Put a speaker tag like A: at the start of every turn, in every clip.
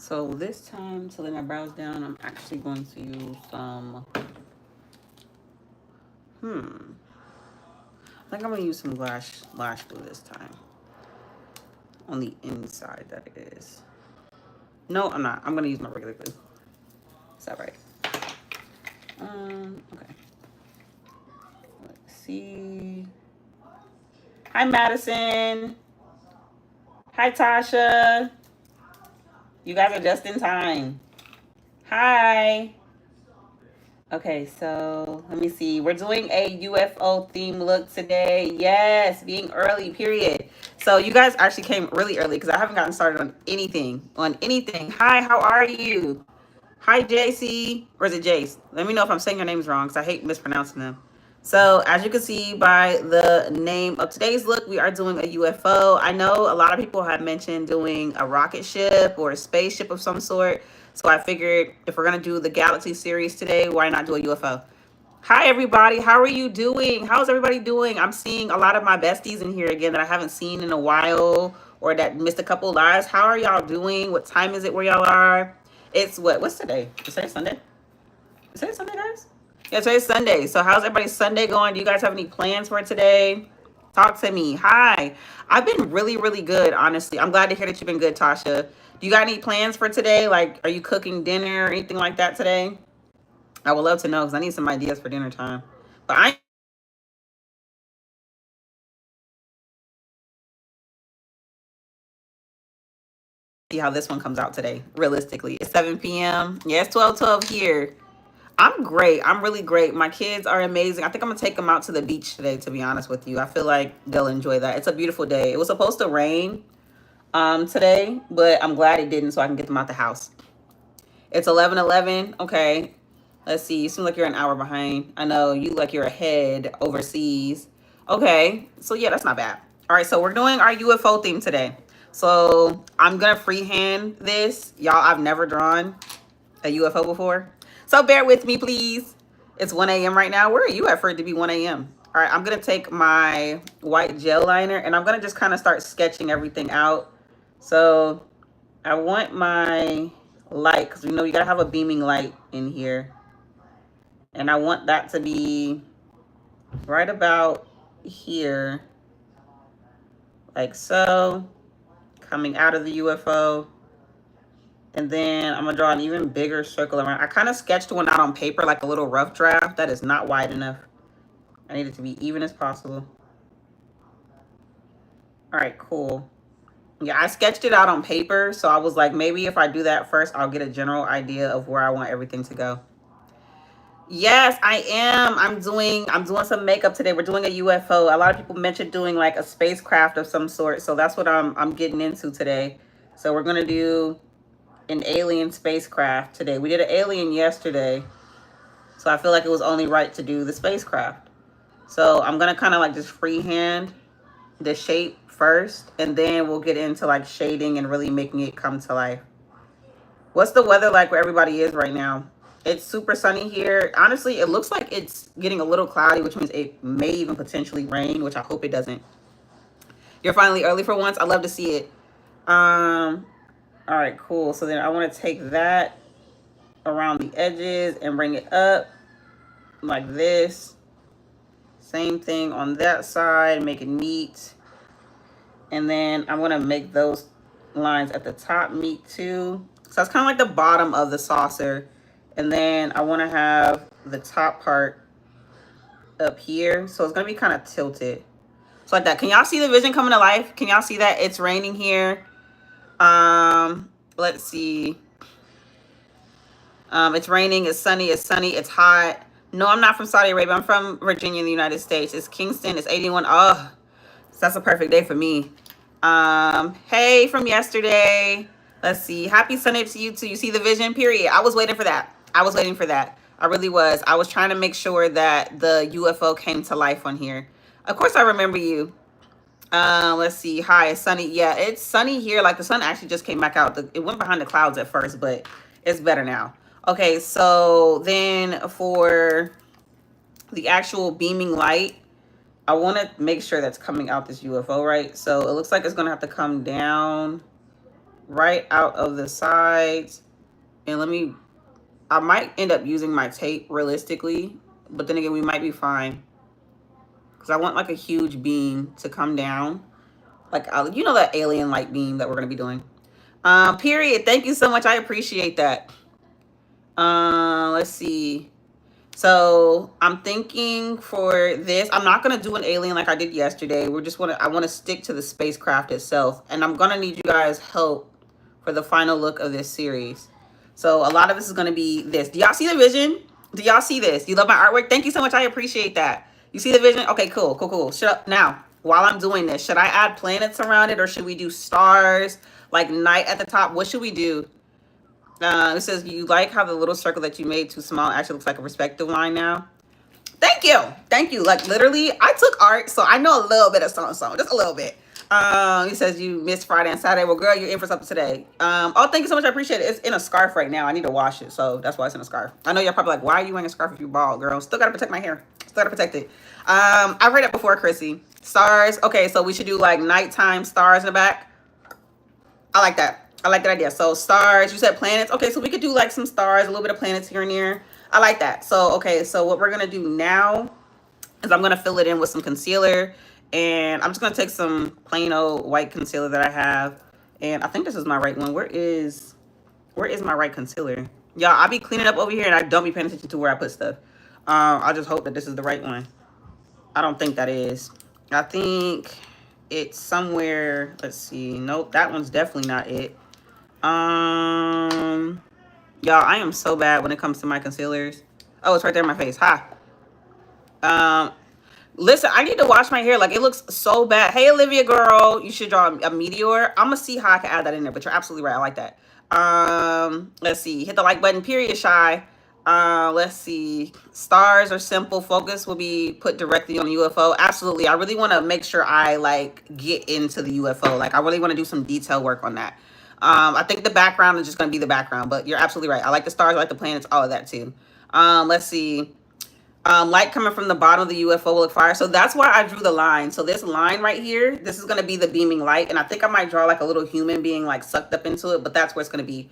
A: So this time, to lay my brows down, I'm actually going to use some, I think I'm going to use some lash glue this time. On the inside, that it is. No, I'm not. I'm going to use my regular glue. Is that right? Okay. Let's see. Hi, Madison. Hi, Tasha. You guys are just in time. Hi. Okay, so let me see. We're doing a UFO theme look today. Yes, being early, period. So you guys actually came really early because I haven't gotten started on anything. Hi, how are you? Hi, JC. Or is it Jace? Let me know if I'm saying your names wrong because I hate mispronouncing them. So as you can see by the name of today's look, we are doing a UFO. I know a lot of people have mentioned doing a rocket ship or a spaceship of some sort. So I figured if we're going to do the Galaxy series today, why not do a UFO? Hi, everybody. How are you doing? How's everybody doing? I'm seeing a lot of my besties in here again that I haven't seen in a while or that missed a couple lives. How are y'all doing? What time is it where y'all are? It's what's today? Is today Sunday? Is today Sunday, guys? Yeah, today's Sunday. So how's everybody's Sunday going? Do you guys have any plans for today? Talk to me. Hi. I've been really, really good, honestly. I'm glad to hear that you've been good, Tasha. Do you got any plans for today? Like, are you cooking dinner or anything like that today? I would love to know because I need some ideas for dinner time. But I see how this one comes out today, realistically. It's 7 p.m. Yeah, it's 12:12 here. I'm great. I'm really great. My kids are amazing. I think I'm going to take them out to the beach today, to be honest with you. I feel like they'll enjoy that. It's a beautiful day. It was supposed to rain today, but I'm glad it didn't so I can get them out the house. It's 11:11. Okay. Let's see. You seem like you're an hour behind. I know you like you're ahead overseas. Okay. So yeah, that's not bad. All right. So we're doing our UFO theme today. So I'm going to freehand this. Y'all, I've never drawn a UFO before. So bear with me, please. It's 1 a.m. right now. Where are you at for it to be 1 a.m.? All right. I'm going to take my white gel liner and I'm going to just kind of start sketching everything out. So I want my light because we know you got to have a beaming light in here. And I want that to be right about here, like so, coming out of the UFO. And then I'm going to draw an even bigger circle around. I kind of sketched one out on paper, like a little rough draft. That is not wide enough. I need it to be even as possible. All right, cool. Yeah, I sketched it out on paper. So I was like, maybe if I do that first, I'll get a general idea of where I want everything to go. Yes, I am. I'm doing some makeup today. We're doing a UFO. A lot of people mentioned doing like a spacecraft of some sort. So that's what I'm getting into today. So we're going to do an alien spacecraft today. We did an alien yesterday. So I feel like it was only right to do the spacecraft. So I'm going to kind of like just freehand the shape first. And then we'll get into like shading and really making it come to life. What's the weather like where everybody is right now? It's super sunny here. Honestly, it looks like it's getting a little cloudy, which means it may even potentially rain, which I hope it doesn't. You're finally early for once. I love to see it. All right, cool. So then I want to take that around the edges and bring it up like this. Same thing on that side, make it neat. And then I'm going to make those lines at the top meet too. So it's kind of like the bottom of the saucer. And then I want to have the top part up here. So it's going to be kind of tilted. So like that. Can y'all see the vision coming to life? Can y'all see that? It's raining here. Let's see. It's raining. It's sunny. It's hot. No, I'm not from Saudi Arabia. I'm from Virginia in the United States. It's Kingston. It's 81. Oh, so that's a perfect day for me. Hey from yesterday. Let's see. Happy Sunday to you too. You see the vision, period. I was waiting for that. I really was. I was trying to make sure that the UFO came to life on here. Of course I remember you. Let's see. Hi, it's sunny. Yeah, it's sunny here. Like the sun actually just came back out. It went behind the clouds at first, but it's better now. Okay, so then for the actual beaming light, I want to make sure that's coming out this UFO, right? So it looks like it's going to have to come down right out of the sides. And I might end up using my tape realistically, but then again, we might be fine. Because I want like a huge beam to come down. Like, you know, that alien light beam that we're going to be doing. Period. Thank you so much. I appreciate that. Let's see. So I'm thinking for this, I'm not gonna do an alien like I did yesterday. I want to stick to the spacecraft itself, and I'm gonna need you guys' help for the final look of this series. So a lot of this is gonna be this. Do y'all see the vision? Do y'all see this? You love my artwork? Thank you so much. I appreciate that. You see the vision? Okay, cool, cool, cool. Shut up now. While I'm doing this, should I add planets around it, or should we do stars, like night at the top? What should we do? It says, you like how the little circle that you made too small actually looks like a perspective line now. Thank you. Thank you. Like, literally, I took art, so I know a little bit of something, just a little bit. He says you missed Friday and Saturday. Well, girl, you're in for something today. Oh, thank you so much. I appreciate it. It's in a scarf right now. I need to wash it, so that's why it's in a scarf. I know you're probably like, why are you wearing a scarf if you're bald, girl? Still got to protect my hair. Still got to protect it. I've heard it before, Chrissy. Stars. Okay, so we should do like nighttime stars in the back. I like that. I like that idea. So stars, you said planets. Okay, so we could do like some stars, a little bit of planets here and there. I like that. So, okay, so what we're going to do now is I'm going to fill it in with some concealer. And I'm just going to take some plain old white concealer that I have. And I think this is my right one. Where is my right concealer? Y'all, I be cleaning up over here and I don't be paying attention to where I put stuff. I just hope that this is the right one. I don't think that is. I think it's somewhere. Let's see. Nope, that one's definitely not it. Y'all, I am so bad when it comes to my concealers. Oh, it's right there in my face. Ha. Listen, I need to wash my hair. Like, it looks so bad. Hey, Olivia girl, you should draw a meteor. I'm gonna see how I can add that in there, but you're absolutely right. I like that. Let's see. Hit the like button, period, Shy. Let's see. Stars are simple. Focus will be put directly on the UFO. Absolutely. I really want to make sure I like get into the UFO. Like, I really want to do some detail work on that. I think the background is just going to be the background, but you're absolutely right. I like the stars, I like the planets, all of that too. Let's see. Light coming from the bottom of the UFO will look fire. So that's why I drew the line. So this line right here, this is going to be the beaming light. And I think I might draw like a little human being like sucked up into it, but that's where it's going to be.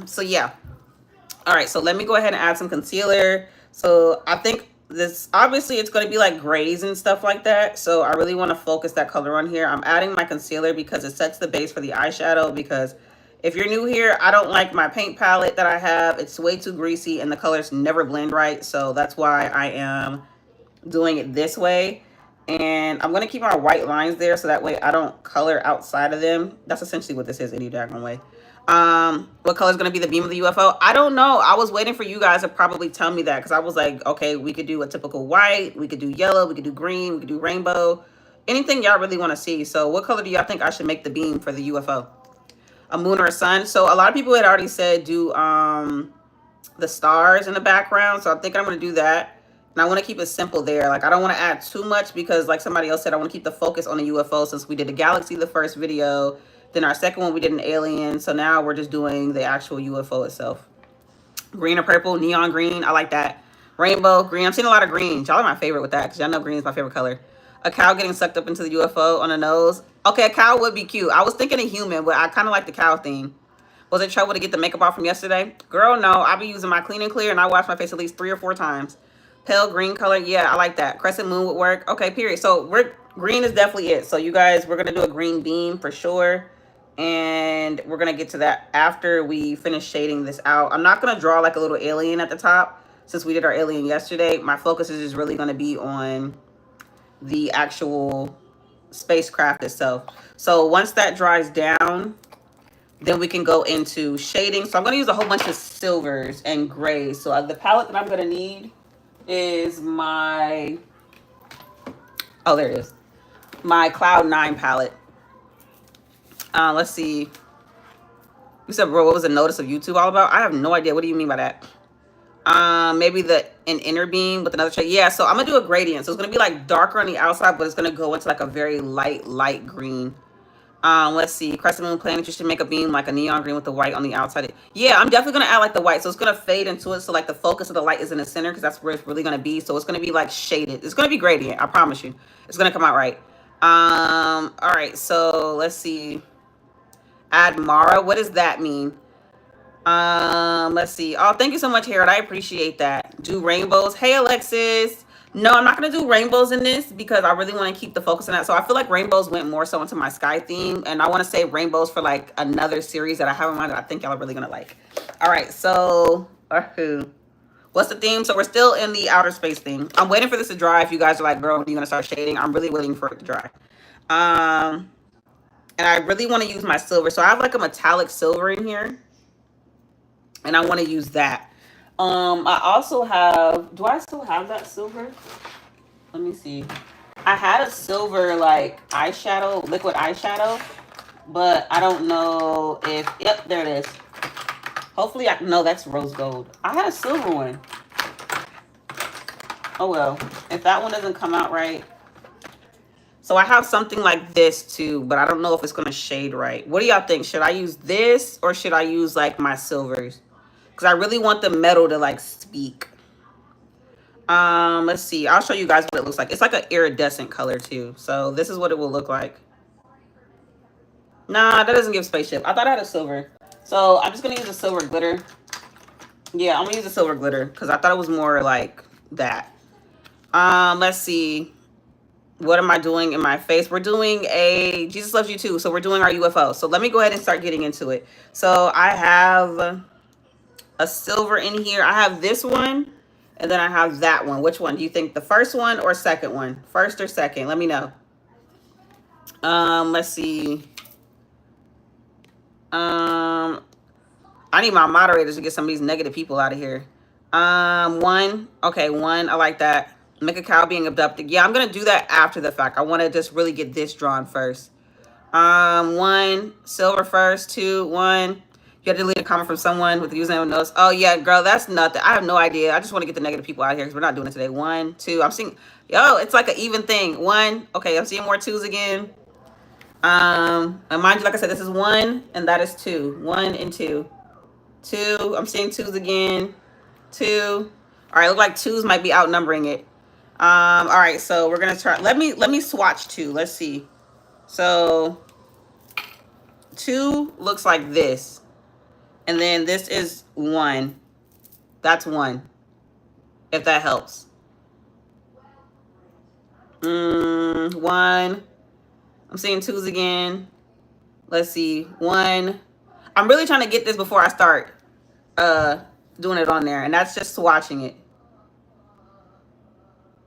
A: So yeah. All right. So let me go ahead and add some concealer. So I think this, obviously it's going to be like grays and stuff like that. So I really want to focus that color on here. I'm adding my concealer because it sets the base for the eyeshadow, because if you're new here, I don't like my paint palette that I have. It's way too greasy and the colors never blend right. So that's why I am doing it this way. And I'm going to keep my white lines there so that way I don't color outside of them. That's essentially what this is any daggone way. What color is going to be the beam of the UFO? I don't know. I was waiting for you guys to probably tell me that, because I was like, okay, we could do a typical white, we could do yellow, we could do green, we could do rainbow, anything y'all really want to see. So what color do y'all think I should make the beam for the UFO? A moon or a sun? So a lot of people had already said do the stars in the background. So I'm thinking I'm going to do that. And I want to keep it simple there. Like, I don't want to add too much because, like somebody else said, I want to keep the focus on the UFO, since we did a galaxy the first video. Then our second one, we did an alien. So now we're just doing the actual UFO itself. Green or purple, neon green. I like that. Rainbow, green. I'm seeing a lot of green. Y'all are my favorite with that, because y'all know green is my favorite color. A cow getting sucked up into the UFO on the nose. Okay, a cow would be cute. I was thinking a human, but I kind of like the cow theme. Was it trouble to get the makeup off from yesterday? Girl, no. I be using my Clean and Clear, and I wash my face at least 3 or 4 times. Pale green color. Yeah, I like that. Crescent moon would work. Okay, period. So green is definitely it. So you guys, we're going to do a green beam for sure. And we're going to get to that after we finish shading this out. I'm not going to draw like a little alien at the top, since we did our alien yesterday. My focus is just really going to be on the actual spacecraft itself. So once that dries down, then we can go into shading. So I'm going to use a whole bunch of silvers and grays. So the palette that I'm going to need is my, oh, there it is, my Cloud 9 palette. Let's see. You said, bro, what was the notice of YouTube all about? I have no idea. What do you mean by that? Maybe an inner beam with another shade. Yeah, so I'm gonna do a gradient. So it's gonna be like darker on the outside, but it's gonna go into like a very light green. Let's see. Crescent moon planet, you should make a beam like a neon green with the white on the outside. Yeah, I'm definitely gonna add like the white. So it's gonna fade into it. So like the focus of the light is in the center, because that's where it's really gonna be. So it's gonna be like shaded. It's gonna be gradient. I promise you. It's gonna come out right. All right. So let's see. Admara. What does that mean? Let's see. Oh, thank you so much, Harold. I appreciate that. Do rainbows. Hey, Alexis. No, I'm not gonna do rainbows in this because I really want to keep the focus on that. So I feel like rainbows went more so into my sky theme, and I want to save rainbows for like another series that I have in mind that I think y'all are really gonna like. All right, so what's the theme? So we're still in the outer space theme. I'm waiting for this to dry. If you guys are like, girl, when are you gonna start shading? I'm really waiting for it to dry. And I really want to use my silver. So I have like a metallic silver in here, and I want to use that. I also have, do I still have that silver? Let me see. I had a silver like eyeshadow, liquid eyeshadow, but I don't know if, yep, there it is. Hopefully no, that's rose gold. I had a silver one. Oh well, if that one doesn't come out right. So I have something like this too, but I don't know if it's gonna shade right. What do y'all think? Should I use this or should I use like my silvers? Because I really want the metal to like speak. Let's see. I'll show you guys what it looks like. It's like an iridescent color too. So this is what it will look like. Nah, that doesn't give spaceship. I thought I had a silver. So I'm just gonna use a silver glitter. Yeah, I'm gonna use a silver glitter because I thought it was more like that. Let's see. What am I doing in my face? We're doing a Jesus Loves You Too. So we're doing our UFO. So let me go ahead and start getting into it. So I have a silver in here. I have this one and then I have that one. Which one? Do you think the first one or second one? First or second? Let me know. Let's see. I need my moderators to get some of these negative people out of here. One. Okay, one. I like that. Make a cow being abducted. Yeah, I'm gonna do that after the fact. I want to just really get this drawn first. One silver first. Two. One. You had to delete a comment from someone with the username of notes. Oh yeah, girl, that's nothing. I have no idea. I just want to get the negative people out of here because we're not doing it today. One, two. I'm seeing. Yo, it's like an even thing. One. Okay, I'm seeing more twos again. And mind you, like I said, this is one and that is two. One and two. Two. I'm seeing twos again. Two. All right, look like twos might be outnumbering it. All right, so we're gonna try. Let me swatch two. Let's see. So two looks like this, and then this is one. That's one. If that helps. One. I'm seeing twos again. Let's see. One. I'm really trying to get this before I start doing it on there, and that's just swatching it.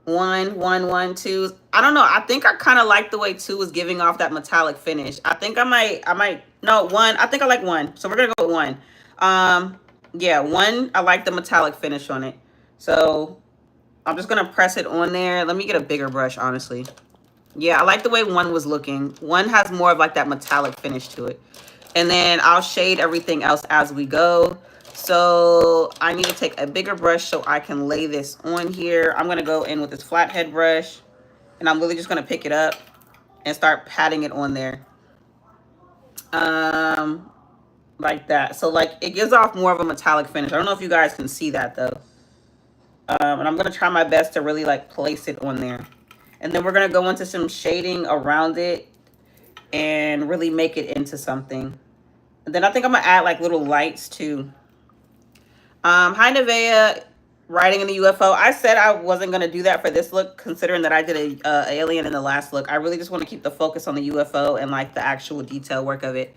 A: One, twos. I don't know. I think I kind of like the way two is giving off that metallic finish. I think I might, no, one. I think I like one. So we're going to go with one. Yeah, one, I like the metallic finish on it. So I'm just going to press it on there. Let me get a bigger brush, honestly. Yeah, I like the way one was looking. One has more of like that metallic finish to it. And then I'll shade everything else as we go. So I need to take a bigger brush so I can lay this on here. I'm going to go in with this flathead brush. And I'm really just going to pick it up and start patting it on there. Like that. So like it gives off more of a metallic finish. I don't know if you guys can see that though. And I'm going to try my best to really like place it on there. And then we're going to go into some shading around it and really make it into something. And then I think I'm going to add like little lights too. Hi, Nevaeh, writing in the UFO. I said I wasn't going to do that for this look, considering that I did a alien in the last look. I really just want to keep the focus on the UFO and like the actual detail work of it.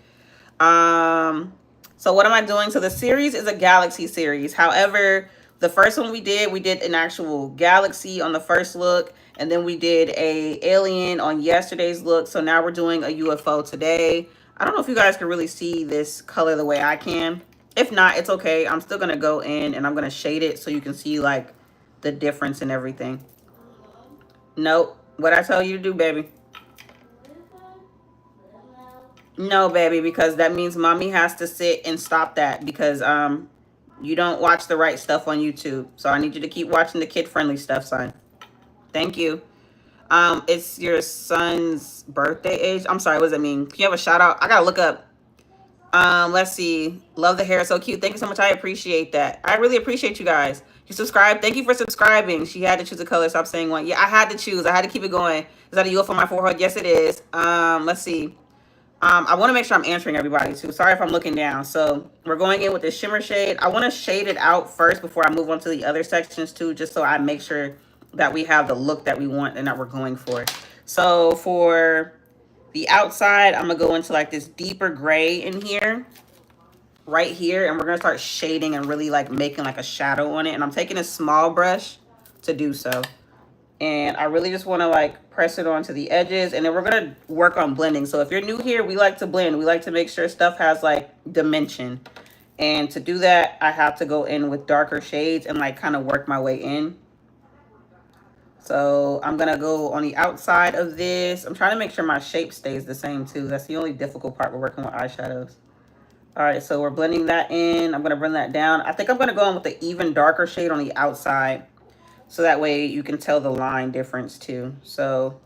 A: So what am I doing? So the series is a galaxy series. However, the first one we did an actual galaxy on the first look. And then we did a alien on yesterday's look. So now we're doing a UFO today. I don't know if you guys can really see this color the way I can. If not, it's okay. I'm still going to go in and I'm going to shade it so you can see like the difference in everything. Nope. What I tell you to do, baby? No, baby, because that means mommy has to sit and stop that because you don't watch the right stuff on YouTube. So I need you to keep watching the kid-friendly stuff, son. Thank you. It's your son's birthday age. I'm sorry, what does that mean? Can you have a shout out? I gotta look up. Let's see. Love the hair, so cute. Thank you so much. I appreciate that. I really appreciate you guys. You subscribe. Thank you for subscribing. She had to choose a color. Stop saying one. Yeah, I had to choose. I had to keep it going. Is that a UFO on my forehead? Yes, it is. Let's see. I want to make sure I'm answering everybody too. Sorry if I'm looking down. So we're going in with the shimmer shade. I want to shade it out first before I move on to the other sections too, just so I make sure that we have the look that we want and that we're going for. So for the outside, I'm going to go into like this deeper gray in here, right here. And we're going to start shading and really like making like a shadow on it. And I'm taking a small brush to do so. And I really just want to like press it onto the edges, and then we're going to work on blending. So if you're new here, we like to blend. We like to make sure stuff has like dimension. And to do that, I have to go in with darker shades and like kind of work my way in. So I'm going to go on the outside of this. I'm trying to make sure my shape stays the same too. That's the only difficult part. We're working with eyeshadows. All right, so we're blending that in. I'm going to bring that down. I think I'm going to go in with the even darker shade on the outside, so that way you can tell the line difference too. So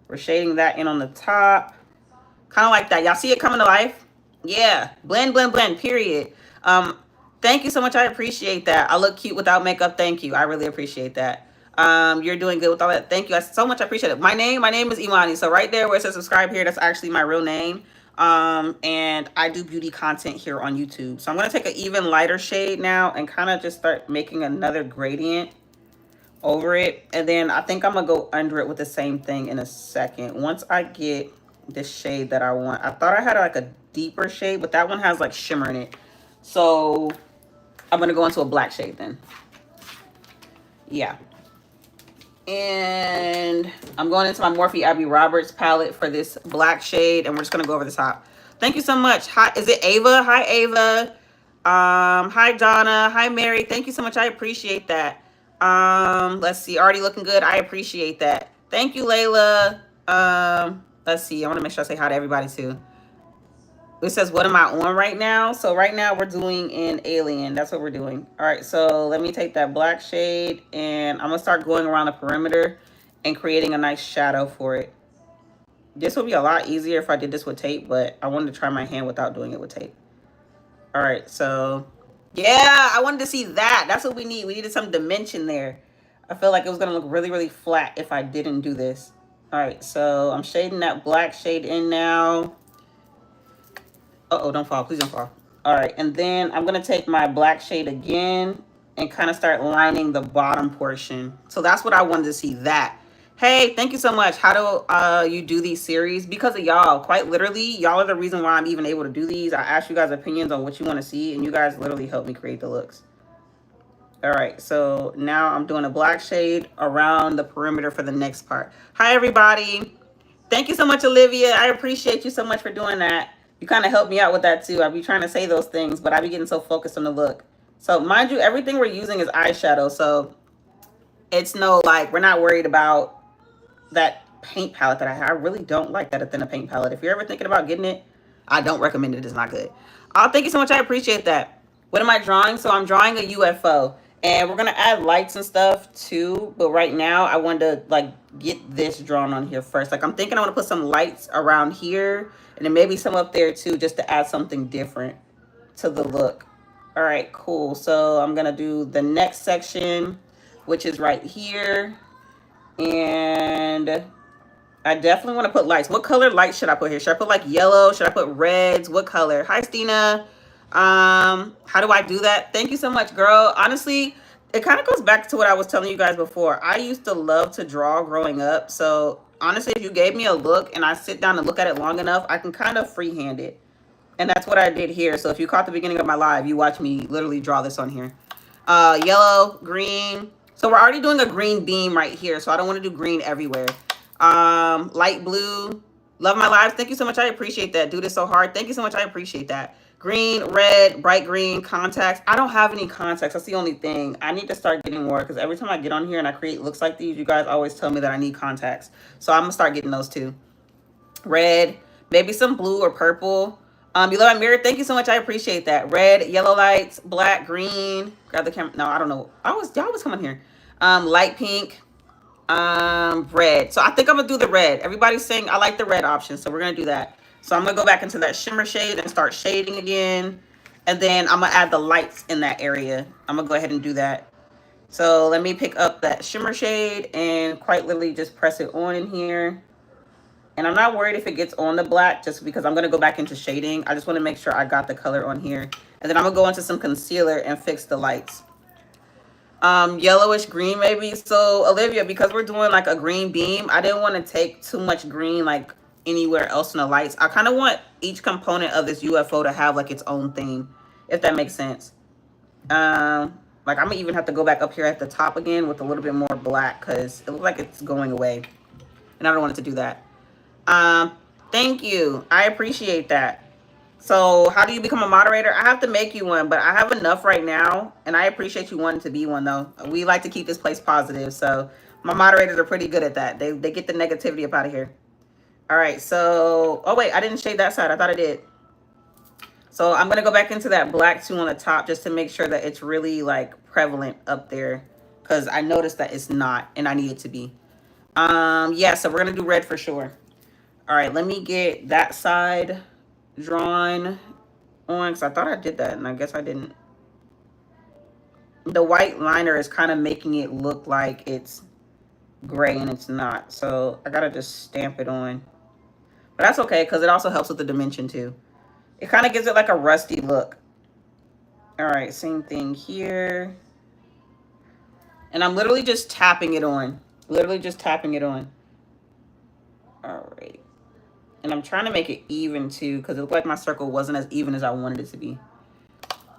A: we're shading that in on the top. Kind of like that. Y'all see it coming to life? Yeah. Blend, blend, blend, period. Thank you so much. I appreciate that. I look cute without makeup. Thank you. I really appreciate that. You're doing good with all that. Thank you. So much. I appreciate it. My name is Imani. So right there where it says subscribe here, that's actually my real name. And I do beauty content here on YouTube. So I'm going to take an even lighter shade now and kind of just start making another gradient over it. And then I think I'm gonna go under it with the same thing in a second. Once I get this shade that I want. I thought I had like a deeper shade, but that one has like shimmer in it. So I'm gonna go into a black shade then. Yeah. And I'm going into my Morphe Abby Roberts palette for this black shade, and we're just gonna go over the top. Thank you so much. Hi, is it Ava? Hi, Ava. Hi, Donna. Hi, Mary. Thank you so much. I appreciate that. Let's see. Already looking good. I appreciate that. Thank you, Layla. Let's see. I want to make sure I say hi to everybody too. It says, what am I on right now? So right now we're doing an alien. That's what we're doing. All right. So let me take that black shade and I'm going to start going around the perimeter and creating a nice shadow for it. This would be a lot easier if I did this with tape, but I wanted to try my hand without doing it with tape. All right. So yeah, I wanted to see that. That's what we need. We needed some dimension there. I feel like it was going to look really, really flat if I didn't do this. All right. So I'm shading that black shade in now. Uh-oh, don't fall. Please don't fall. All right. And then I'm going to take my black shade again and kind of start lining the bottom portion. So that's what I wanted to see, that. Hey, thank you so much. How do you do these series? Because of y'all. Quite literally, y'all are the reason why I'm even able to do these. I asked you guys opinions on what you want to see, and you guys literally helped me create the looks. All right. So now I'm doing a black shade around the perimeter for the next part. Hi, everybody. Thank you so much, Olivia. I appreciate you so much for doing that. You kind of helped me out with that too. I be trying to say those things, but I be getting so focused on the look. So mind you, everything we're using is eyeshadow. So it's no, like, we're not worried about that paint palette that I have. I really don't like that Athena paint palette. If you're ever thinking about getting it, I don't recommend it. It's not good. Oh, thank you so much. I appreciate that. What am I drawing? So I'm drawing a UFO. And we're going to add lights and stuff too. But right now, I wanted to like get this drawn on here first. Like I'm thinking I want to put some lights around here. And then maybe some up there too, just to add something different to the look. All right, cool. So I'm going to do the next section, which is right here. And I definitely want to put lights. What color lights should I put here? Should I put like yellow? Should I put reds? What color? Hi, Stina. How do I do that? Thank you so much, girl. Honestly, it kind of goes back to what I was telling you guys before. I used to love to draw growing up. So honestly, if you gave me a look and I sit down and look at it long enough, I can kind of freehand it. And that's what I did here. So if you caught the beginning of my live, you watch me literally draw this on here. Yellow, green. So we're already doing a green beam right here. So I don't want to do green everywhere. Light blue. Love my lives. Thank you so much. I appreciate that. Do this so hard. Thank you so much. I appreciate that. Green, red, bright green, contacts. I don't have any contacts. That's the only thing. I need to start getting more because every time I get on here and I create looks like these, you guys always tell me that I need contacts. So I'm going to start getting those too. Red, maybe some blue or purple. You love my mirror. Thank you so much. I appreciate that. Red, yellow lights, black, green. Grab the camera. No, I don't know. Y'all always come in here. Light pink. Red. So I think I'm gonna do the red. Everybody's saying I like the red option, so we're gonna do that. So I'm gonna go back into that shimmer shade and start shading again, and then I'm gonna add the lights in that area. I'm gonna go ahead and do that. So let me pick up that shimmer shade and quite literally just press it on in here And I'm not worried if it gets on the black, just because I'm going to go back into shading. I just want to make sure I got the color on here. And then I'm going to go into some concealer and fix the lights. Yellowish green maybe. So Olivia, because we're doing like a green beam, I didn't want to take too much green like anywhere else in the lights. I kind of want each component of this UFO to have like its own theme, if that makes sense. Like I'm gonna even have to go back up here at the top again with a little bit more black, because it looks like it's going away and I don't want it to do that. Thank you, I appreciate that. So how do you become a moderator? I have to make you one, but I have enough right now, and I appreciate you wanting to be one though. We like to keep this place positive, so my moderators are pretty good at that. They get the negativity up out of here. All right, so oh wait, I didn't shade that side. I thought I did. So I'm gonna go back into that black too on the top, just to make sure that it's really like prevalent up there, because I noticed that it's not, and I need it to be. Yeah, so we're gonna do red for sure. All right, let me get that side drawn on, because I thought I did that and I guess I didn't. The white liner is kind of making it look like it's gray and it's not, so I gotta just stamp it on. But that's okay, because it also helps with the dimension too. It kind of gives it like a rusty look. All right, same thing here. And I'm literally just tapping it on. Literally just tapping it on. All right. And I'm trying to make it even too, because it looked like my circle wasn't as even as I wanted it to be.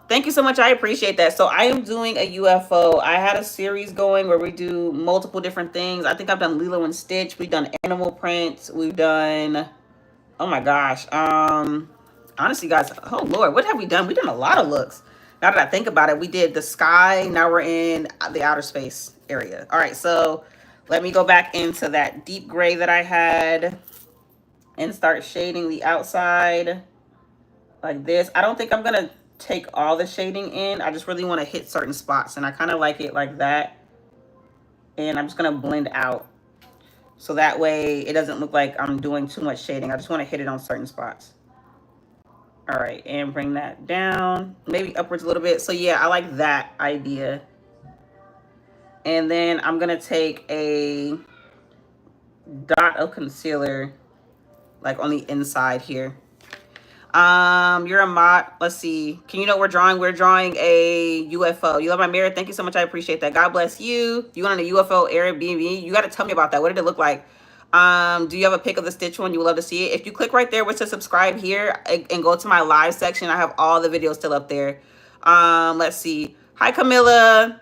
A: Thank you so much. I appreciate that. So I am doing a UFO. I had a series going where we do multiple different things. I think I've done Lilo and Stitch. We've done animal prints. We've done, oh my gosh. Honestly, guys, oh Lord, what have we done? We've done a lot of looks. Now that I think about it, we did the sky. Now we're in the outer space area. All right, so let me go back into that deep gray that I had and start shading the outside like this. I don't think I'm gonna take all the shading in. I just really want to hit certain spots, and I kind of like it like that. And I'm just gonna blend out, so that way it doesn't look like I'm doing too much shading. I just want to hit it on certain spots. All right, and bring that down, maybe upwards a little bit. So yeah, I like that idea. And then I'm gonna take a dot of concealer like on the inside here. You're a mod. Let's see. Can you know what we're drawing? We're drawing a UFO. You love my mirror. Thank you so much. I appreciate that. God bless you. You went on a UFO Airbnb. You got to tell me about that. What did it look like? Do you have a pic of the Stitch one? You would love to see it. If you click right there, which to subscribe here and go to my live section, I have all the videos still up there. Let's see. Hi, Camilla.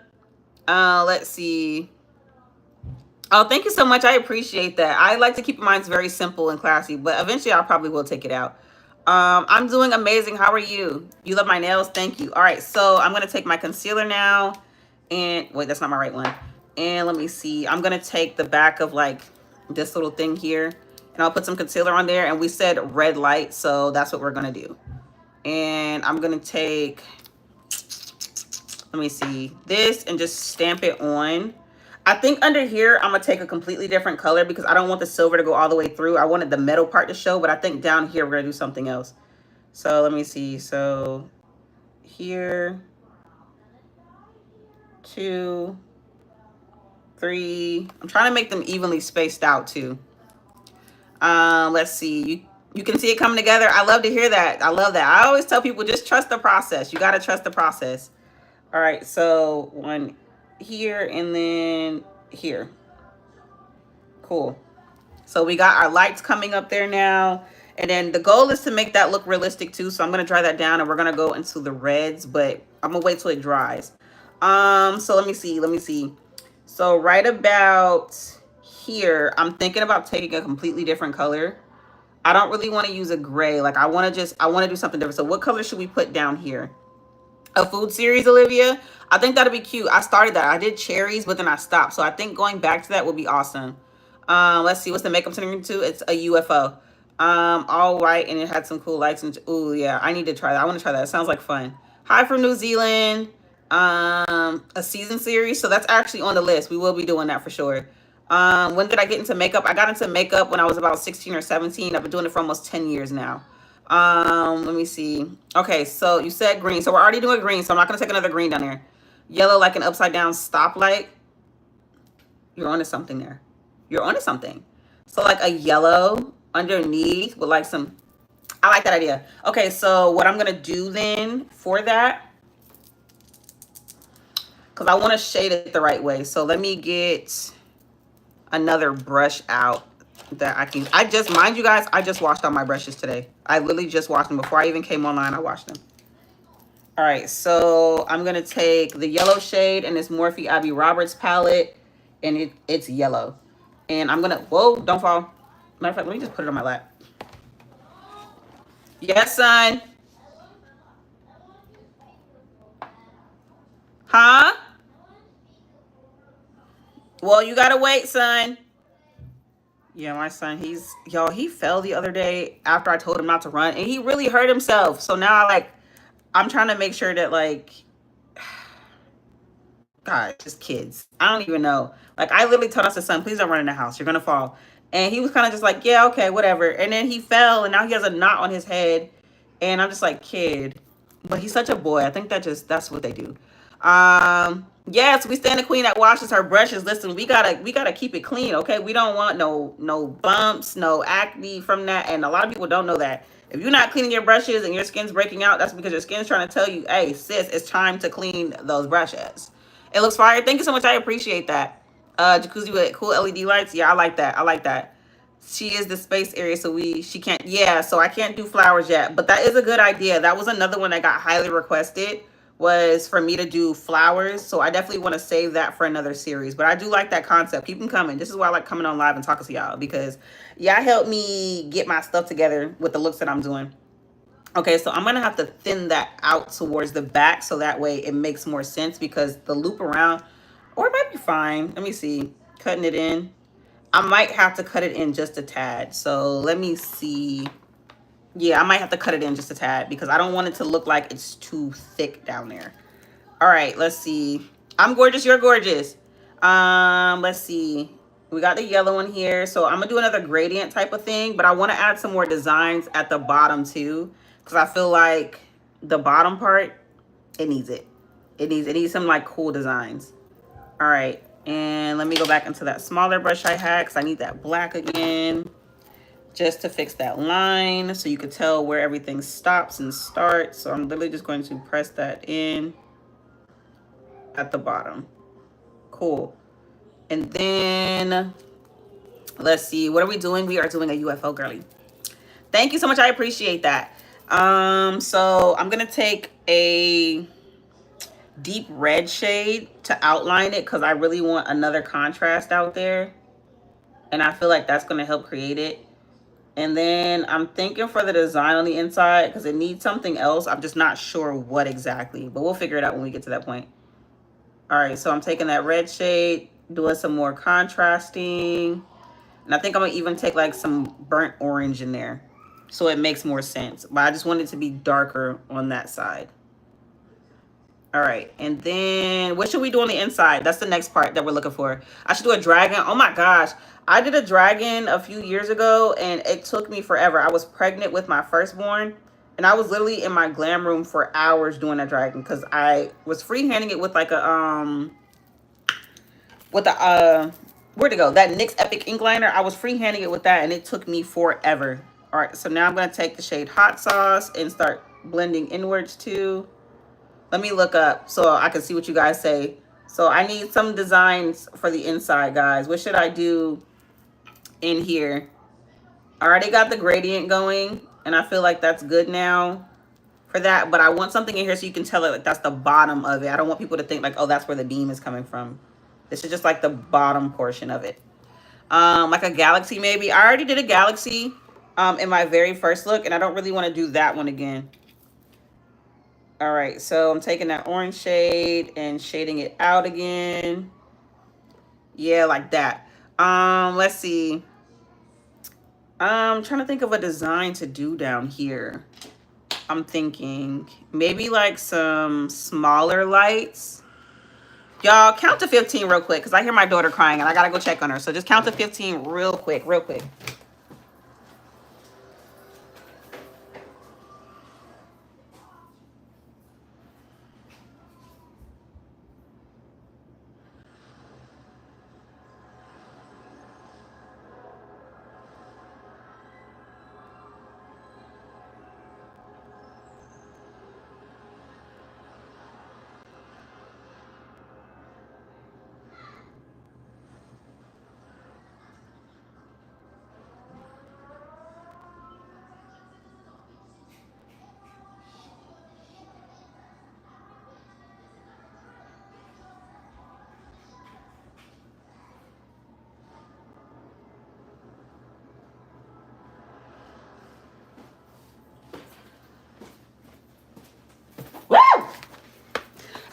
A: Let's see. Oh, thank you so much. I appreciate that. I like to keep mine very simple and classy, but eventually I probably will take it out. I'm doing amazing. How are you? You love my nails? Thank you. All right, so I'm going to take my concealer now. And wait, that's not my right one. And let me see. I'm going to take the back of like this little thing here, and I'll put some concealer on there. And we said red light, so that's what we're going to do. And I'm going to take, let me see, this and just stamp it on. I think under here, I'm going to take a completely different color because I don't want the silver to go all the way through. I wanted the metal part to show, but I think down here, we're going to do something else. So let me see. So here, 2, 3. I'm trying to make them evenly spaced out too. Let's see. You can see it coming together. I love to hear that. I love that. I always tell people, just trust the process. You got to trust the process. All right. So one here and then here. Cool. So we got our lights coming up there now, and then the goal is to make that look realistic too. So I'm going to dry that down, and we're going to go into the reds, but I'm gonna wait till it dries. So let me see. So right about here, I'm thinking about taking a completely different color. I don't really want to use a gray. Like I want to do something different. So what color should we put down here? A food series, Olivia? I think that'd be cute. I started that. I did cherries, but then I stopped. So I think going back to that would be awesome. Let's see. What's the makeup centering to? It's a UFO. All white, and it had some cool lights. And oh yeah, I need to try that. I want to try that. It sounds like fun. Hi from New Zealand. A season series. So that's actually on the list. We will be doing that for sure. When did I get into makeup? I got into makeup when I was about 16 or 17. I've been doing it for almost 10 years now. Let me see. Okay, so you said green. So we're already doing green, so I'm not going to take another green down there. Yellow, like an upside down stoplight. You're onto something there. You're onto something. So like a yellow underneath with like some, I like that idea. Okay, so what I'm gonna do then for that, because I want to shade it the right way. So let me get another brush out that I can, I just, mind you guys, I just washed all my brushes today. I literally just washed them before I even came online. I washed them. All right, so I'm gonna take the yellow shade in this Morphe Abby Roberts palette, and it's yellow. And I'm gonna, whoa, don't fall. Matter of fact, let me just put it on my lap. Yes, son. Huh? Well, you gotta wait, son. Yeah, my son, y'all, he fell the other day after I told him not to run, and he really hurt himself. So now I'm trying to make sure that God, just kids. I don't even know. Like, I literally told us, son, please don't run in the house. You're gonna fall. And he was kind of just like, yeah, okay, whatever. And then he fell, and now he has a knot on his head. And I'm just like, kid. But he's such a boy. I think that's what they do. Yes, we stand the queen that washes her brushes. Listen, we gotta keep it clean, okay? We don't want no bumps, no acne from that. And a lot of people don't know that. If you're not cleaning your brushes and your skin's breaking out, that's because your skin's trying to tell you, hey, sis, it's time to clean those brushes. It looks fire. Thank you so much. I appreciate that. Jacuzzi with cool LED lights. Yeah, I like that. I like that. She is the space area, so she can't. Yeah, so I can't do flowers yet. But that is a good idea. That was another one that got highly requested, was for me to do flowers. So I definitely want to save that for another series. But I do like that concept. Keep them coming. This is why I like coming on live and talking to y'all, because y'all help me get my stuff together with the looks that I'm doing. Okay, so I'm gonna have to thin that out towards the back so that way it makes more sense, because the loop around, or it might be fine. Let me see. Cutting it in. I might have to cut it in just a tad. So let me see. Yeah, I might have to cut it in just a tad because I don't want it to look like it's too thick down there. All right, let's see. I'm gorgeous, you're gorgeous. Let's see. We got the yellow one here. So I'm gonna do another gradient type of thing, but I want to add some more designs at the bottom too, because I feel like the bottom part, it needs it. It needs some like cool designs. All right, and let me go back into that smaller brush I had because I need that black again, just to fix that line so you could tell where everything stops and starts. So I'm literally just going to press that in at the bottom. Cool. And then let's see, what are we doing? We are doing a UFO girly. Thank you so much. I appreciate that. So I'm gonna take a deep red shade to outline it because I really want another contrast out there, and I feel like that's gonna help create it. And then I'm thinking for the design on the inside, because it needs something else. I'm just not sure what exactly, but we'll figure it out when we get to that point. All right, so I'm taking that red shade, doing some more contrasting. And I think I'm gonna even take like some burnt orange in there so it makes more sense. But I just want it to be darker on that side. All right, and then what should we do on the inside? That's the next part that we're looking for. I should do a dragon. Oh my gosh. I did a dragon a few years ago and it took me forever. I was pregnant with my firstborn and I was literally in my glam room for hours doing that dragon because I was freehanding it with like a, with the, where'd it go? That NYX Epic ink liner. I was freehanding it with that and it took me forever. All right, so now I'm going to take the shade Hot Sauce and start blending inwards too. Let me look up so I can see what you guys say. So I need some designs for the inside, guys. What should I do in here? I already got the gradient going, and I feel like that's good now for that. But I want something in here so you can tell it like that's the bottom of it. I don't want people to think like, oh, that's where the beam is coming from. This is just like the bottom portion of it. Like a galaxy maybe. I already did a galaxy in my very first look, and I don't really want to do that one again. All right, so I'm taking that orange shade and shading it out again. Yeah, like that. Let's see. I'm trying to think of a design to do down here. I'm thinking maybe like some smaller lights. Y'all count to 15 real quick because I hear my daughter crying and I gotta go check on her. So just count to 15 real quick, real quick.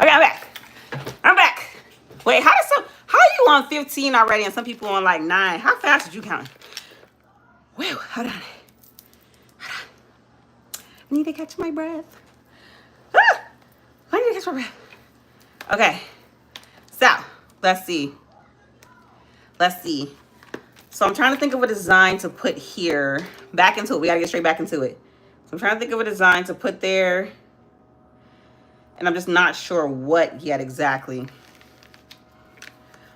A: Okay, I'm back. I'm back. Wait, how are you on 15 already and some people on like 9? How fast did you count? Whoa, hold on. I need to catch my breath. Ah, I need to catch my breath. Okay, so let's see. So I'm trying to think of a design to put here. Back into it. We gotta get straight back into it. So I'm trying to think of a design to put there. And I'm just not sure what yet exactly.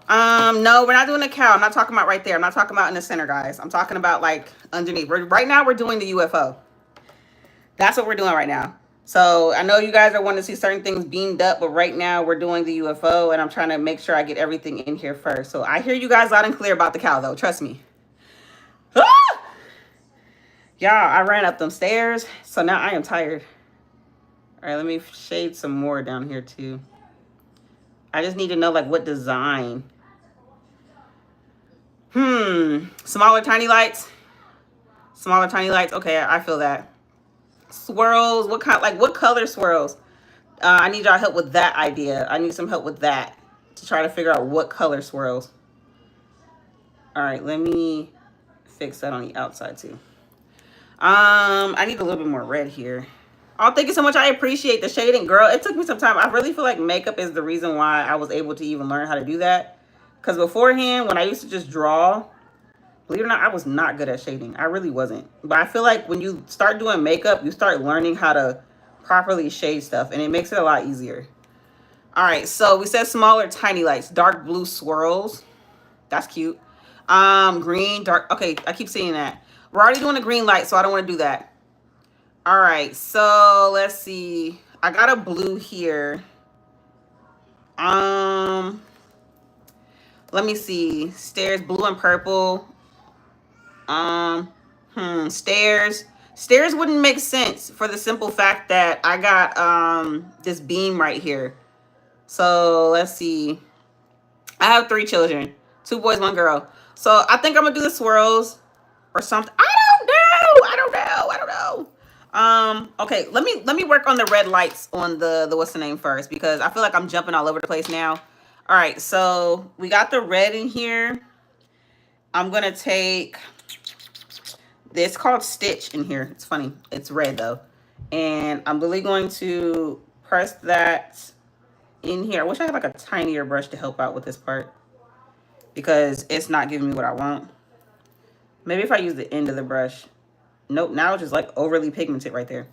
A: No, we're not doing a cow. I'm not talking about right there. I'm not talking about in the center, guys. I'm talking about like underneath. Right now we're doing the UFO. That's what we're doing right now. So I know you guys are wanting to see certain things beamed up, but right now we're doing the UFO and I'm trying to make sure I get everything in here first. So I hear you guys loud and clear about the cow though. Trust me. Ah! Y'all, I ran up them stairs. So now I am tired. All right, let me shade some more down here too. I just need to know like what design. Smaller tiny lights. Smaller tiny lights. Okay, I feel that. Swirls. What kind? Like what color swirls? I need y'all help with that idea. I need some help with that to try to figure out what color swirls. All right, let me fix that on the outside too. I need a little bit more red here. Oh, thank you so much. I appreciate the shading, girl. It took me some time. I really feel like makeup is the reason why I was able to even learn how to do that. Because beforehand, when I used to just draw, believe it or not, I was not good at shading. I really wasn't. But I feel like when you start doing makeup, you start learning how to properly shade stuff. And it makes it a lot easier. All right. So we said smaller tiny lights. Dark blue swirls. That's cute. Green, dark. Okay. I keep saying that. We're already doing a green light, so I don't want to do that. All right, so let's see. I got a blue here. Let me see. Stairs, blue and purple. Stairs. Stairs wouldn't make sense for the simple fact that I got this beam right here. So let's see. I have 3 children, 2 boys, 1 girl. So I think I'm gonna do the swirls or something. I don't know. Okay, let me work on the red lights on the what's the name first, because I feel like I'm jumping all over the place now. All right, so we got the red in here. I'm gonna take this called Stitch in here. It's funny, it's red though. And I'm really going to press that in here. I wish I had like a tinier brush to help out with this part, because it's not giving me what I want. Maybe if I use the end of the brush. Nope, now it's just like overly pigmented right there.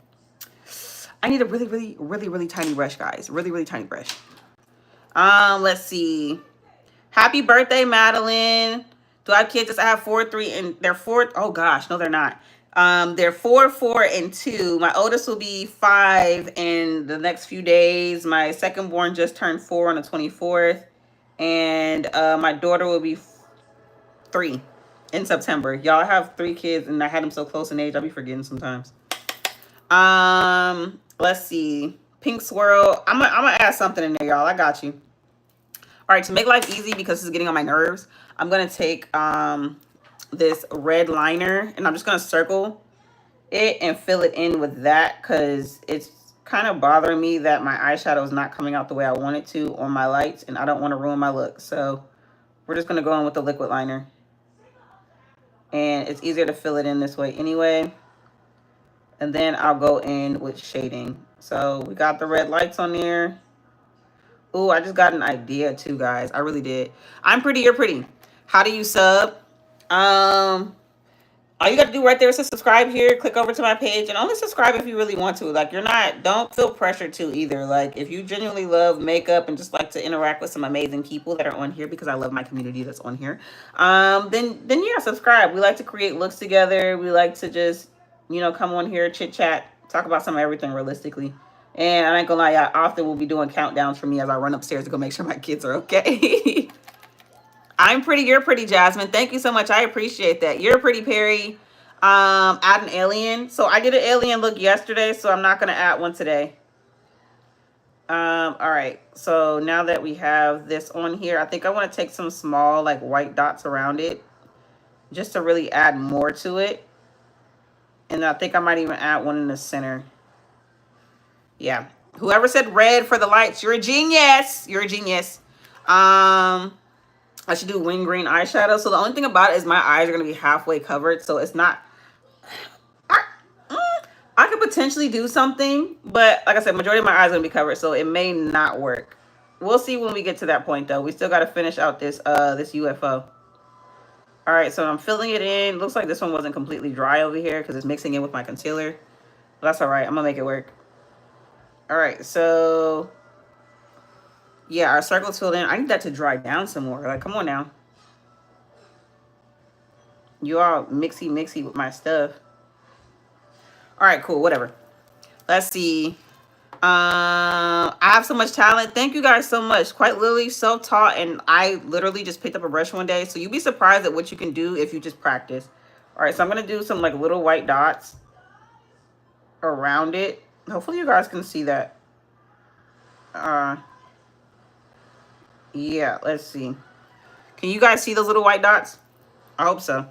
A: I need a really tiny brush, guys. Really tiny brush. Let's see. Happy birthday, Madeline. Do I have kids? Yes, I have 4, 3, and they're 4. Oh gosh, no, they're not. They're 4, 4, and 2. My oldest will be 5 in the next few days. My second born just turned 4 on the 24th. And my daughter will be 3 in September. Y'all, have 3 kids and I had them so close in age, I'll be forgetting sometimes. Let's see. Pink swirl. I'm gonna add something in there, y'all. I got you. All right, to make life easy, because it's getting on my nerves, I'm gonna take this red liner and I'm just gonna circle it and fill it in with that, because it's kind of bothering me that my eyeshadow is not coming out the way I want it to on my lights, and I don't want to ruin my look. So we're just gonna go in with the liquid liner, and it's easier to fill it in this way anyway. And then I'll go in with shading. So we got the red lights on there. Oh, I just got an idea too, guys. I really did. I'm pretty, you're pretty. How do you sub? All you got to do right there is to subscribe here. Click over to my page, and only subscribe if you really want to. Like, don't feel pressure to either. Like, if you genuinely love makeup and just like to interact with some amazing people that are on here, because I love my community that's on here, then yeah, subscribe. We like to create looks together. We like to just, come on here, chit chat, talk about some of everything realistically. And I ain't gonna lie, I often will be doing countdowns for me as I run upstairs to go make sure my kids are okay. I'm pretty, you're pretty, Jasmine. Thank you so much. I appreciate that. You're pretty, Perry. Add an alien. So I did an alien look yesterday, so I'm not gonna add one today. All right. So now that we have this on here, I think I want to take some small like white dots around it, just to really add more to it. And I think I might even add one in the center. Yeah. Whoever said red for the lights, you're a genius. You're a genius. I should do wing green eyeshadow. So the only thing about it is my eyes are going to be halfway covered. So it's not... I, I could potentially do something. But like I said, majority of my eyes are going to be covered. So it may not work. We'll see when we get to that point, though. We still got to finish out this this UFO. All right, so I'm filling it in. Looks like this one wasn't completely dry over here because it's mixing in with my concealer. But that's all right. I'm going to make it work. All right, so... yeah, our circle's filled in. I need that to dry down some more. Like, come on now. You all mixy with my stuff. All right, cool, whatever. Let's see. I have so much talent. Thank you guys so much. Quite literally self-taught, and I literally just picked up a brush one day. So you'd be surprised at what you can do if you just practice. All right, so I'm going to do some like little white dots around it. Hopefully you guys can see that. Yeah, let's see. Can you guys see those little white dots? I hope so.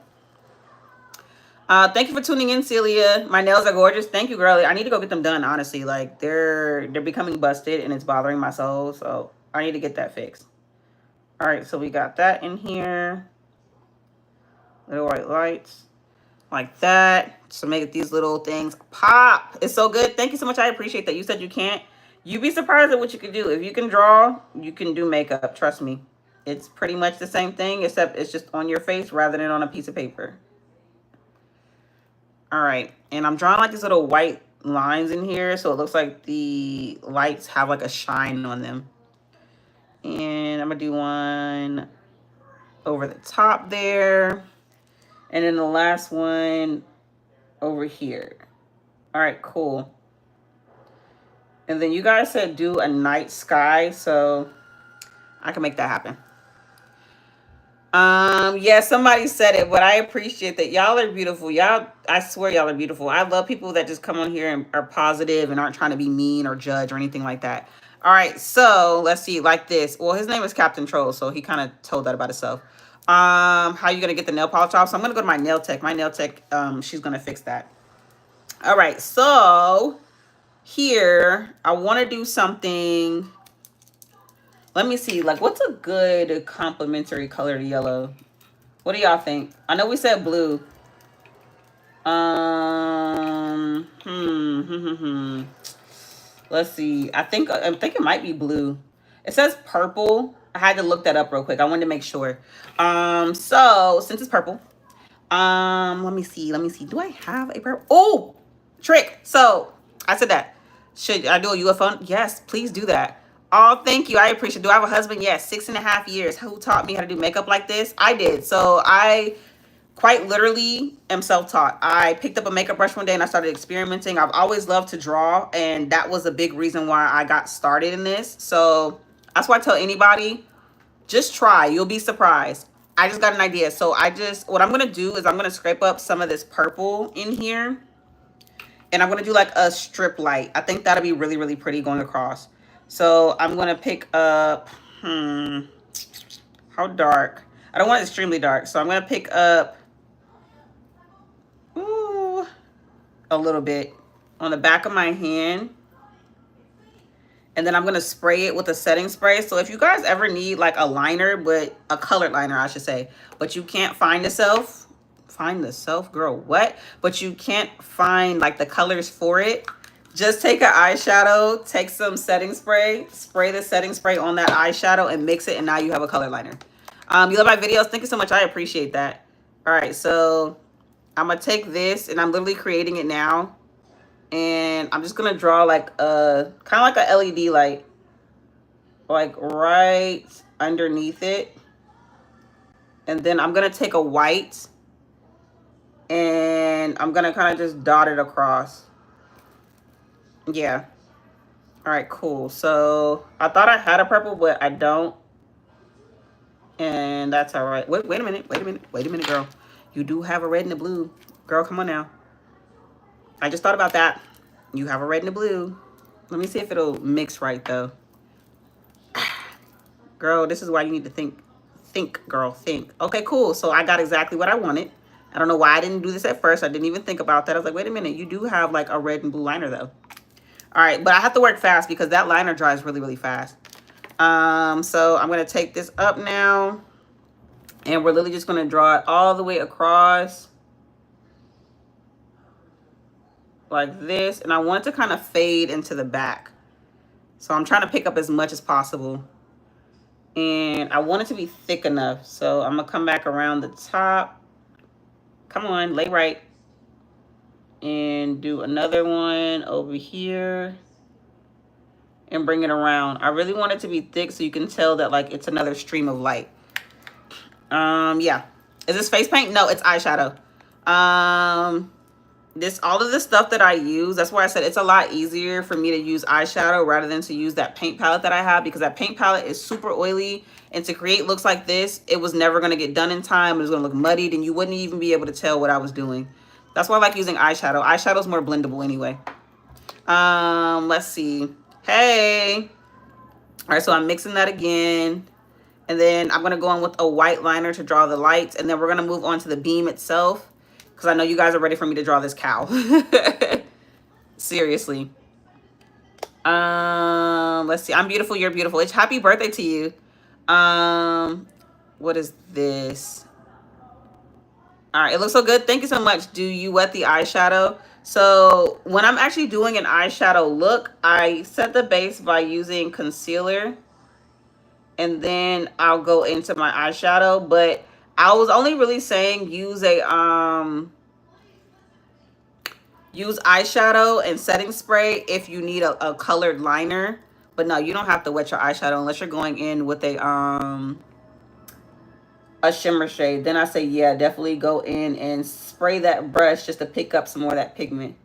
A: Thank you for tuning in, Celia. My nails are gorgeous. Thank you, girlie. I need to go get them done, honestly. Like, they're becoming busted, and it's bothering my soul, so I need to get that fixed. All right, so we got that in here. Little white lights. Like that. So make these little things pop. It's so good. Thank you so much. I appreciate that. You said you can't. You'd be surprised at what you can do. If you can draw, you can do makeup. Trust me. It's pretty much the same thing, except it's just on your face rather than on a piece of paper. All right, and I'm drawing like these little white lines in here, so it looks like the lights have like a shine on them. And I'm gonna do one over the top there, and then the last one over here. All right, cool. And then you guys said do a night sky, so I can make that happen. Yeah, somebody said it, but I appreciate that. Y'all are beautiful. Y'all, I swear y'all are beautiful. I love people that just come on here and are positive and aren't trying to be mean or judge or anything like that. All right, so let's see, like this. Well, his name is Captain Troll, so he kind of told that about himself. How you gonna get the nail polish off? So I'm gonna go to my nail tech. My nail tech, she's gonna fix that. All right, so here I want to do something. Let me see, like, what's a good complementary color to yellow? What do y'all think? I know we said blue. Let's see. I think it might be blue. It says purple. I had to look that up real quick. I wanted to make sure. So since it's purple, let me see. Do I have a purple? Oh, trick. So I said that. Should I do a UFO? Yes, please do that. Oh, thank you. I appreciate it. Do I have a husband? Yes. 6.5 years. Who taught me how to do makeup like this? I did. So I quite literally am self-taught. I picked up a makeup brush one day and I started experimenting. I've always loved to draw, and that was a big reason why I got started in this. So that's why I tell anybody, just try. You'll be surprised. I just got an idea. So what I'm going to do is I'm going to scrape up some of this purple in here, and I'm going to do like a strip light. I think that'll be really, really pretty going across. So I'm going to pick up, how dark? I don't want it extremely dark. So I'm going to pick up, a little bit on the back of my hand. And then I'm going to spray it with a setting spray. So if you guys ever need like a liner, but a colored liner, I should say, but you can't find the girl, what? But you can't find like the colors for it. Just take an eyeshadow, take some setting spray, spray the setting spray on that eyeshadow and mix it. And now you have a color liner. You love my videos. Thank you so much. I appreciate that. All right. So I'm going to take this, and I'm literally creating it now. And I'm just going to draw like a, kind of like a LED light, like right underneath it. And then I'm going to take a white, and I'm going to kind of just dot it across. Yeah. All right, cool. So I thought I had a purple, but I don't. And that's all right. Wait a minute, girl. You do have a red and a blue. Girl, come on now. I just thought about that. You have a red and a blue. Let me see if it'll mix right, though. Girl, this is why you need to think. Think, girl, think. Okay, cool. So I got exactly what I wanted. I don't know why I didn't do this at first. I didn't even think about that. I was like, wait a minute. You do have like a red and blue liner, though. All right, but I have to work fast because that liner dries really, really fast. So I'm going to take this up now. And we're literally just going to draw it all the way across. Like this. And I want it to kind of fade into the back. So I'm trying to pick up as much as possible. And I want it to be thick enough. So I'm going to come back around the top. Come on, lay right. And do another one over here. And bring it around. I really want it to be thick so you can tell that like it's another stream of light. Yeah. Is this face paint? No, it's eyeshadow. This all of the stuff that I use, that's why I said it's a lot easier for me to use eyeshadow rather than to use that paint palette that I have, because that paint palette is super oily, and to create looks like this, it was never going to get done in time. It was going to look muddied and you wouldn't even be able to tell what I was doing. That's why I like using eyeshadow. Eyeshadow is more blendable anyway. Let's see. Hey. All right, so I'm mixing that again. And then I'm going to go in with a white liner to draw the lights. And then we're going to move on to the beam itself, because I know you guys are ready for me to draw this cow. Seriously. Let's see. I'm beautiful. You're beautiful. It's happy birthday to you. What is this? All right. It looks so good. Thank you so much. Do you wet the eyeshadow? So when I'm actually doing an eyeshadow look, I set the base by using concealer. And then I'll go into my eyeshadow. But I was only really saying use eyeshadow and setting spray if you need a colored liner. But no, you don't have to wet your eyeshadow unless you're going in with a shimmer shade. Then I say, yeah, definitely go in and spray that brush just to pick up some more of that pigment.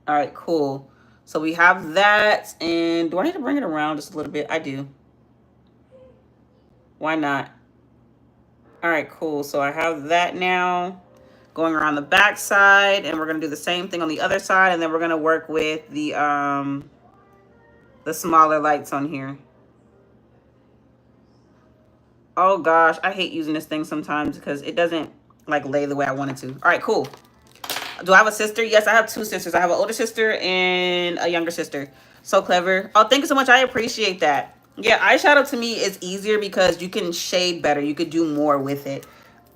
A: All right, cool. So we have that. And do I need to bring it around just a little bit? I do. Why not? All right, cool. So I have that now going around the back side, and we're going to do the same thing on the other side, and then we're going to work with the smaller lights on here. Oh gosh, I hate using this thing sometimes because it doesn't like lay the way I want it to. All right, cool. Do I have a sister? Yes, I have two sisters. I have an older sister and a younger sister. So clever. Oh, thank you so much. I appreciate that. Yeah, eyeshadow to me is easier because you can shade better. You could do more with it.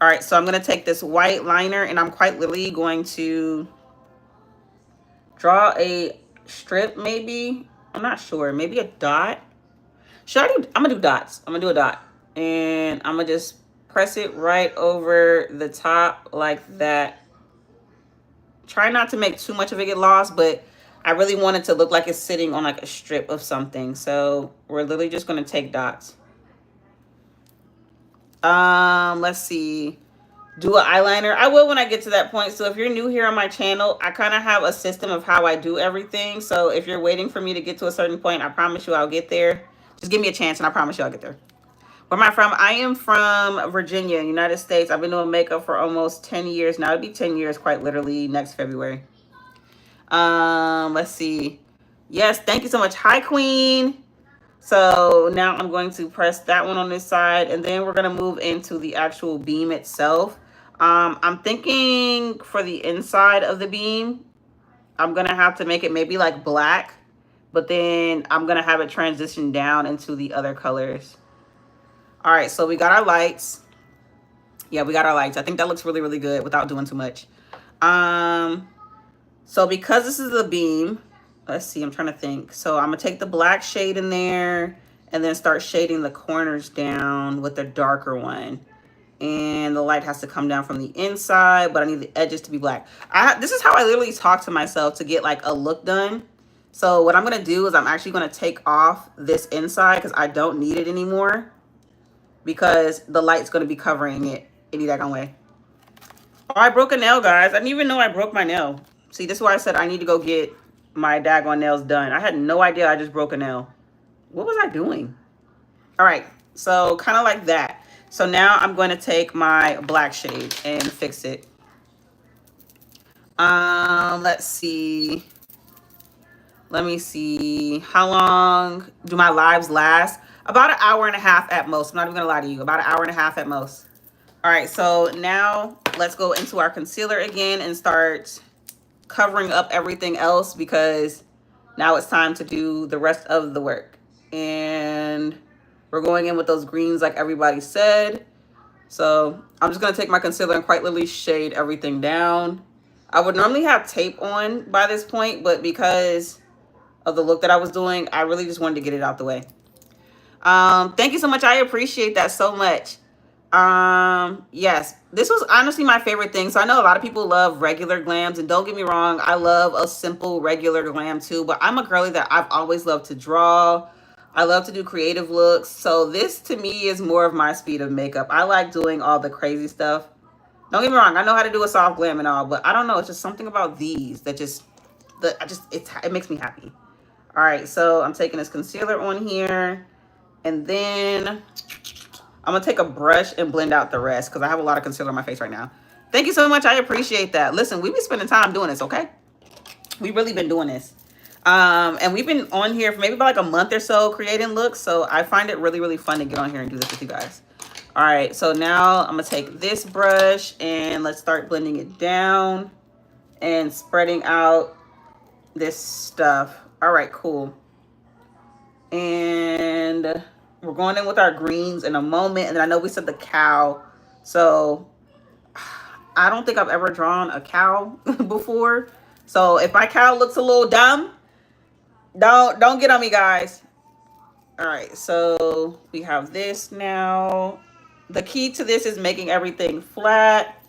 A: All right, so I'm going to take this white liner and I'm quite literally going to draw a strip maybe. I'm not sure. Maybe a dot. Should I do? I'm going to do dots. I'm going to do a dot. And I'm going to just press it right over the top like that. Try not to make too much of it get lost, but I really want it to look like it's sitting on like a strip of something. So we're literally just going to take dots. Let's see. Do an eyeliner. I will when I get to that point. So if you're new here on my channel, I kind of have a system of how I do everything. So if you're waiting for me to get to a certain point, I promise you I'll get there. Just give me a chance and I promise you I'll get there. Where am I from? I am from Virginia, United States. I've been doing makeup for almost 10 years now. It'll be 10 years quite literally next February. Let's see. Yes, thank you so much. Hi, Queen. So now I'm going to press that one on this side, and then we're going to move into the actual beam itself. I'm thinking for the inside of the beam, I'm going to have to make it maybe like black, but then I'm going to have it transition down into the other colors. All right, so we got our lights. Yeah, we got our lights. I think that looks really, really good without doing too much. So because this is a beam, let's see, I'm trying to think. So I'm going to take the black shade in there and then start shading the corners down with the darker one. And the light has to come down from the inside, but I need the edges to be black. This is how I literally talk to myself to get like a look done. So what I'm going to do is I'm actually going to take off this inside because I don't need it anymore, because the light's going to be covering it any daggone way. Oh, I broke a nail, guys. I didn't even know I broke my nail. See, this is why I said I need to go get my daggone nails done. I had no idea I just broke a nail. What was I doing? All right, so kind of like that. So now I'm going to take my black shade and fix it. Let's see. Let me see. How long do my lives last? About an hour and a half at most. I'm not even gonna lie to you. About an hour and a half at most. All right, so now let's go into our concealer again and start covering up everything else, because Now it's time to do the rest of the work. And we're going in with those greens like everybody said. So I'm just going to take my concealer and quite literally shade everything down. I would normally have tape on by this point, but because of the look that I was doing, I really just wanted to get it out the way. Thank you so much. I appreciate that so much. Yes, this was honestly my favorite thing. So I know a lot of people love regular glams, and don't get me wrong, I love a simple regular glam too, but I'm a girly that I've always loved to draw. I love to do creative looks. So this to me is more of my speed of makeup. I like doing all the crazy stuff. Don't get me wrong, I know how to do a soft glam and all, but I don't know, it's just something about these that just it makes me happy. All right, so I'm taking this concealer on here, and then I'm gonna take a brush and blend out the rest because I have a lot of concealer on my face right now. Thank you so much. I appreciate that. Listen, we've been spending time doing this, okay? We've really been doing this. And we've been on here for maybe about like a month or so creating looks. So I find it really, really fun to get on here and do this with you guys. All right, so now I'm gonna take this brush and let's start blending it down and spreading out this stuff. All right, cool. And we're going in with our greens in a moment. And then I know we said the cow. So I don't think I've ever drawn a cow before. So if my cow looks a little dumb, don't get on me, guys. All right, so we have this now. The key to this is making everything flat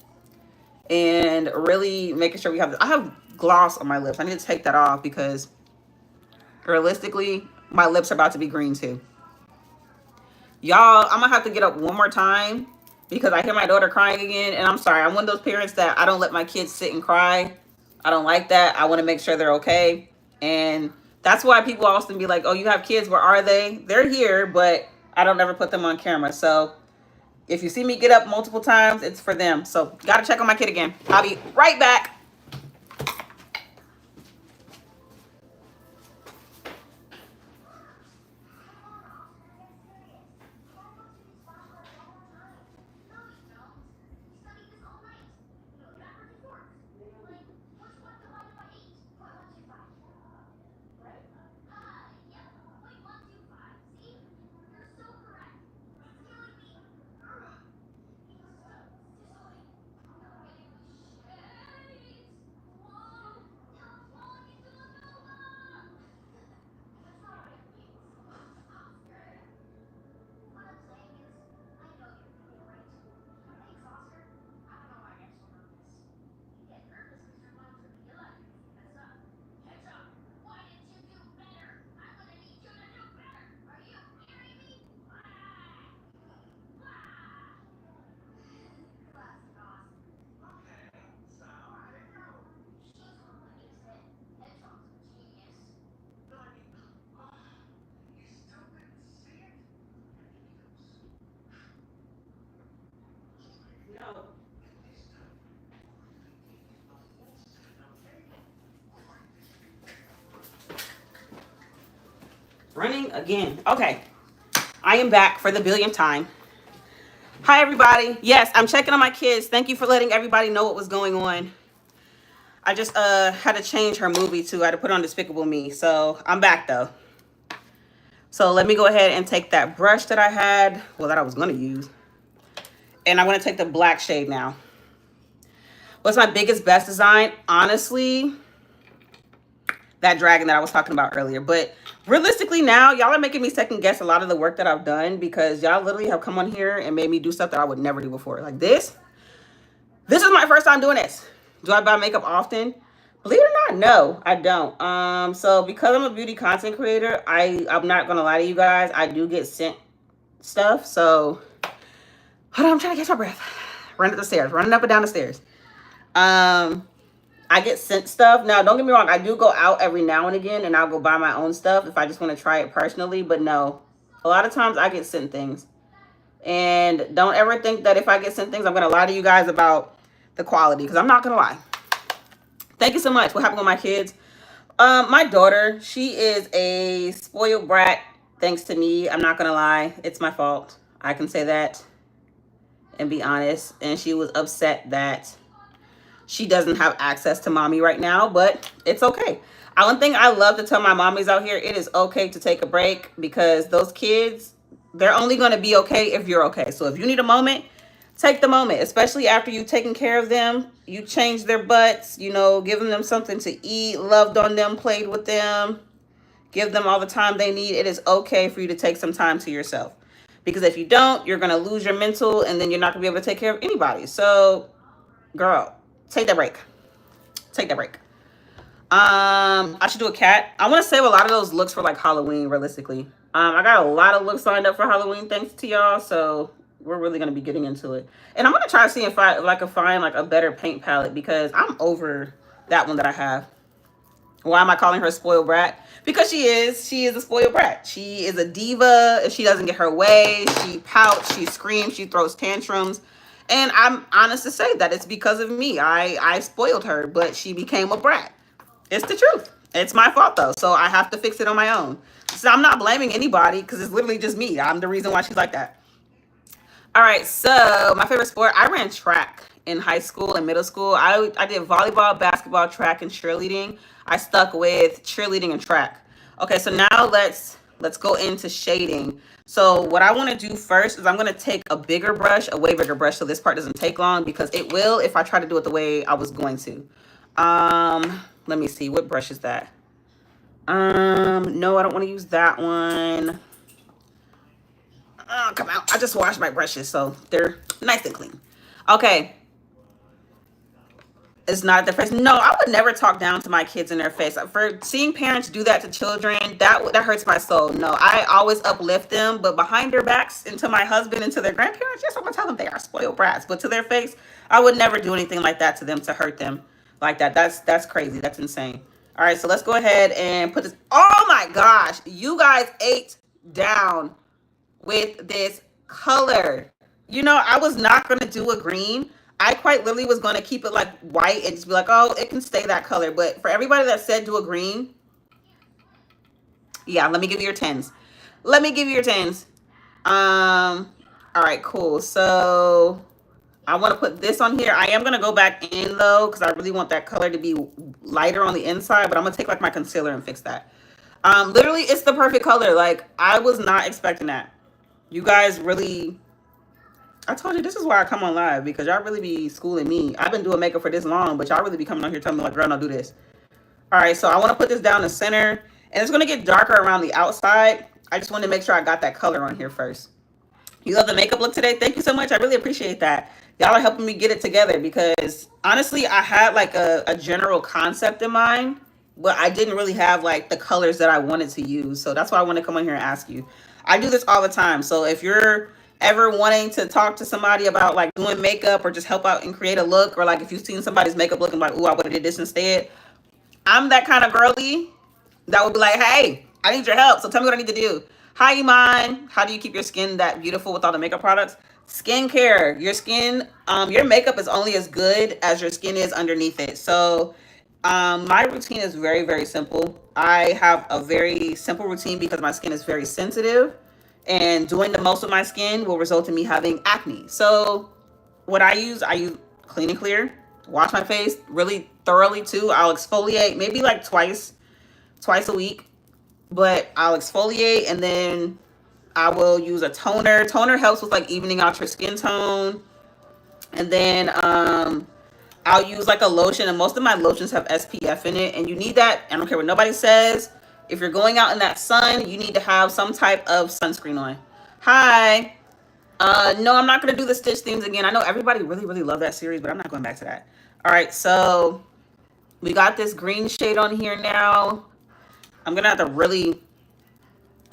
A: and really making sure we have, I have gloss on my lips. I need to take that off because realistically, my lips are about to be green too. Y'all, I'm gonna have to get up one more time because I hear my daughter crying again. And I'm sorry, I'm one of those parents that I don't let my kids sit and cry. I don't like that. I want to make sure they're okay. And that's why people often be like, oh, you have kids, where are they? They're here, but I don't ever put them on camera. So if you see me get up multiple times, it's for them. So gotta check on my kid again. I'll be right back. Running again. Okay. I am back for the billionth time. Hi, everybody. Yes, I'm checking on my kids. Thank you for letting everybody know what was going on. I just had to change her movie too. I had to put on Despicable Me. So I'm back though. So let me go ahead and take that brush that I had, well, that I was going to use. And I'm going to take the black shade now. What's my biggest, best design? Honestly, that dragon that I was talking about earlier. But realistically now, y'all are making me second guess a lot of the work that I've done because y'all literally have come on here and made me do stuff that I would never do before. Like this. This is my first time doing this. Do I buy makeup often? Believe it or not, no, I don't. So because I'm a beauty content creator, I'm not gonna lie to you guys, I do get sent stuff. So hold on, I'm trying to catch my breath. Running up the stairs, running up and down the stairs. I get sent stuff. Now, don't get me wrong, I do go out every now and again and I'll go buy my own stuff if I just want to try it personally. But no, a lot of times I get sent things. And don't ever think that if I get sent things, I'm gonna lie to you guys about the quality, because I'm not gonna lie. Thank you so much. What happened with my kids? My daughter, she is a spoiled brat thanks to me. I'm not gonna lie, it's my fault. I can say that and be honest. And she was upset that She doesn't have access to mommy right now, but it's okay. One thing I love to tell my mommies out here, it is okay to take a break, because those kids, they're only going to be okay if you're okay. So if you need a moment, take the moment, especially after you've taken care of them. You change their butts, you know, giving them something to eat, loved on them, played with them, give them all the time they need. It is okay for you to take some time to yourself, because if you don't, you're going to lose your mental, and then you're not going to be able to take care of anybody. So, girl, take that break. Take that break. I should do a cat. I want to save a lot of those looks for like Halloween, realistically. I got a lot of looks lined up for Halloween, thanks to y'all. So we're really gonna be getting into it. And I'm gonna try to see if I can find like a better paint palette, because I'm over that one that I have. Why am I calling her a spoiled brat? Because she is. She is a spoiled brat. She is a diva. If she doesn't get her way, she pouts, she screams, she throws tantrums. And I'm honest to say that it's because of me. I spoiled her, but she became a brat. It's the truth. It's my fault though, so I have to fix it on my own. So I'm not blaming anybody, because it's literally just me. I'm the reason why she's like that. All right, so my favorite sport, I ran track in high school and middle school. I did volleyball, basketball, track, and cheerleading. I stuck with cheerleading and track. Okay, so now let's go into shading. So what I want to do first is I'm going to take a bigger brush, a way bigger brush, so this part doesn't take long, because it will if I try to do it the way I was going to. Let me see, what brush is that? No, I don't want to use that one. Oh, come out. I just washed my brushes, so they're nice and clean. Okay. It's not at their face. No, I would never talk down to my kids in their face. For seeing parents do that to children, that hurts my soul. No, I always uplift them, but behind their backs, and to my husband and to their grandparents, yes, I'm gonna tell them they are spoiled brats. But to their face, I would never do anything like that to them, to hurt them like that. That's crazy. That's insane. All right, so let's go ahead and put this. Oh my gosh, you guys ate down with this color. You know, I was not gonna do a green. I quite literally was going to keep it like white and just be like, oh, it can stay that color. But for everybody that said do a green, yeah, let me give you your 10s. Let me give you your 10s. All right, cool. So I want to put this on here. I am going to go back in though, because I really want that color to be lighter on the inside, but I'm going to take like my concealer and fix that. Literally, it's the perfect color. Like, I was not expecting that. You guys really... I told you this is why I come on live, because y'all really be schooling me. I've been doing makeup for this long, but y'all really be coming on here telling me like, girl, no, do this. All right, so I want to put this down the center, and it's going to get darker around the outside. I just wanted to make sure I got that color on here first. You love the makeup look today? Thank you so much. I really appreciate that. Y'all are helping me get it together, because honestly, I had like a general concept in mind, but I didn't really have like the colors that I wanted to use. So that's why I want to come on here and ask you. I do this all the time. So if you're ever wanting to talk to somebody about like doing makeup, or just help out and create a look, or like if you've seen somebody's makeup look and like, ooh, I would have did this instead, I'm that kind of girly that would be like, hey, I need your help, so tell me what I need to do. Hi, Iman. How do you keep your skin that beautiful with all the makeup products? Skincare. Your skin, your makeup is only as good as your skin is underneath it. So my routine is very, very simple. I have a very simple routine because my skin is very sensitive, and doing the most with my skin will result in me having acne. So what I use Clean and Clear. Wash my face really thoroughly too. I'll exfoliate maybe like twice a week, but I'll exfoliate, and then I will use a toner. Toner helps with like evening out your skin tone. And then I'll use like a lotion, and most of my lotions have SPF in it, and you need that. I don't care what nobody says. If you're going out in that sun, you need to have some type of sunscreen on. Hi. No, I'm not going to do the Stitch themes again. I know everybody really, really loved that series, but I'm not going back to that. All right, so we got this green shade on here now. I'm going to have to really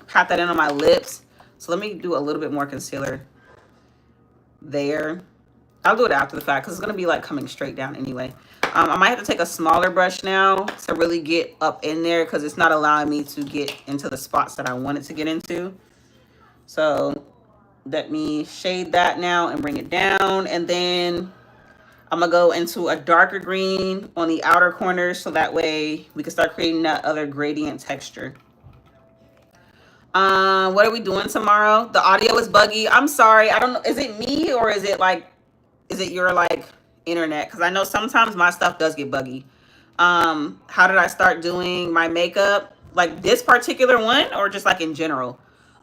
A: pat that in on my lips. So let me do a little bit more concealer there. I'll do it after the fact because it's going to be like coming straight down anyway. I might have to take a smaller brush now to really get up in there, because it's not allowing me to get into the spots that I wanted to get into. So let me shade that now and bring it down. And then I'm going to go into a darker green on the outer corners, so that way we can start creating that other gradient texture. What are we doing tomorrow? The audio is buggy. I'm sorry. I don't know. Is it me, or is it like, is it your like internet, because I know sometimes my stuff does get buggy. How did I start doing my makeup? Like this particular one, or just like in general?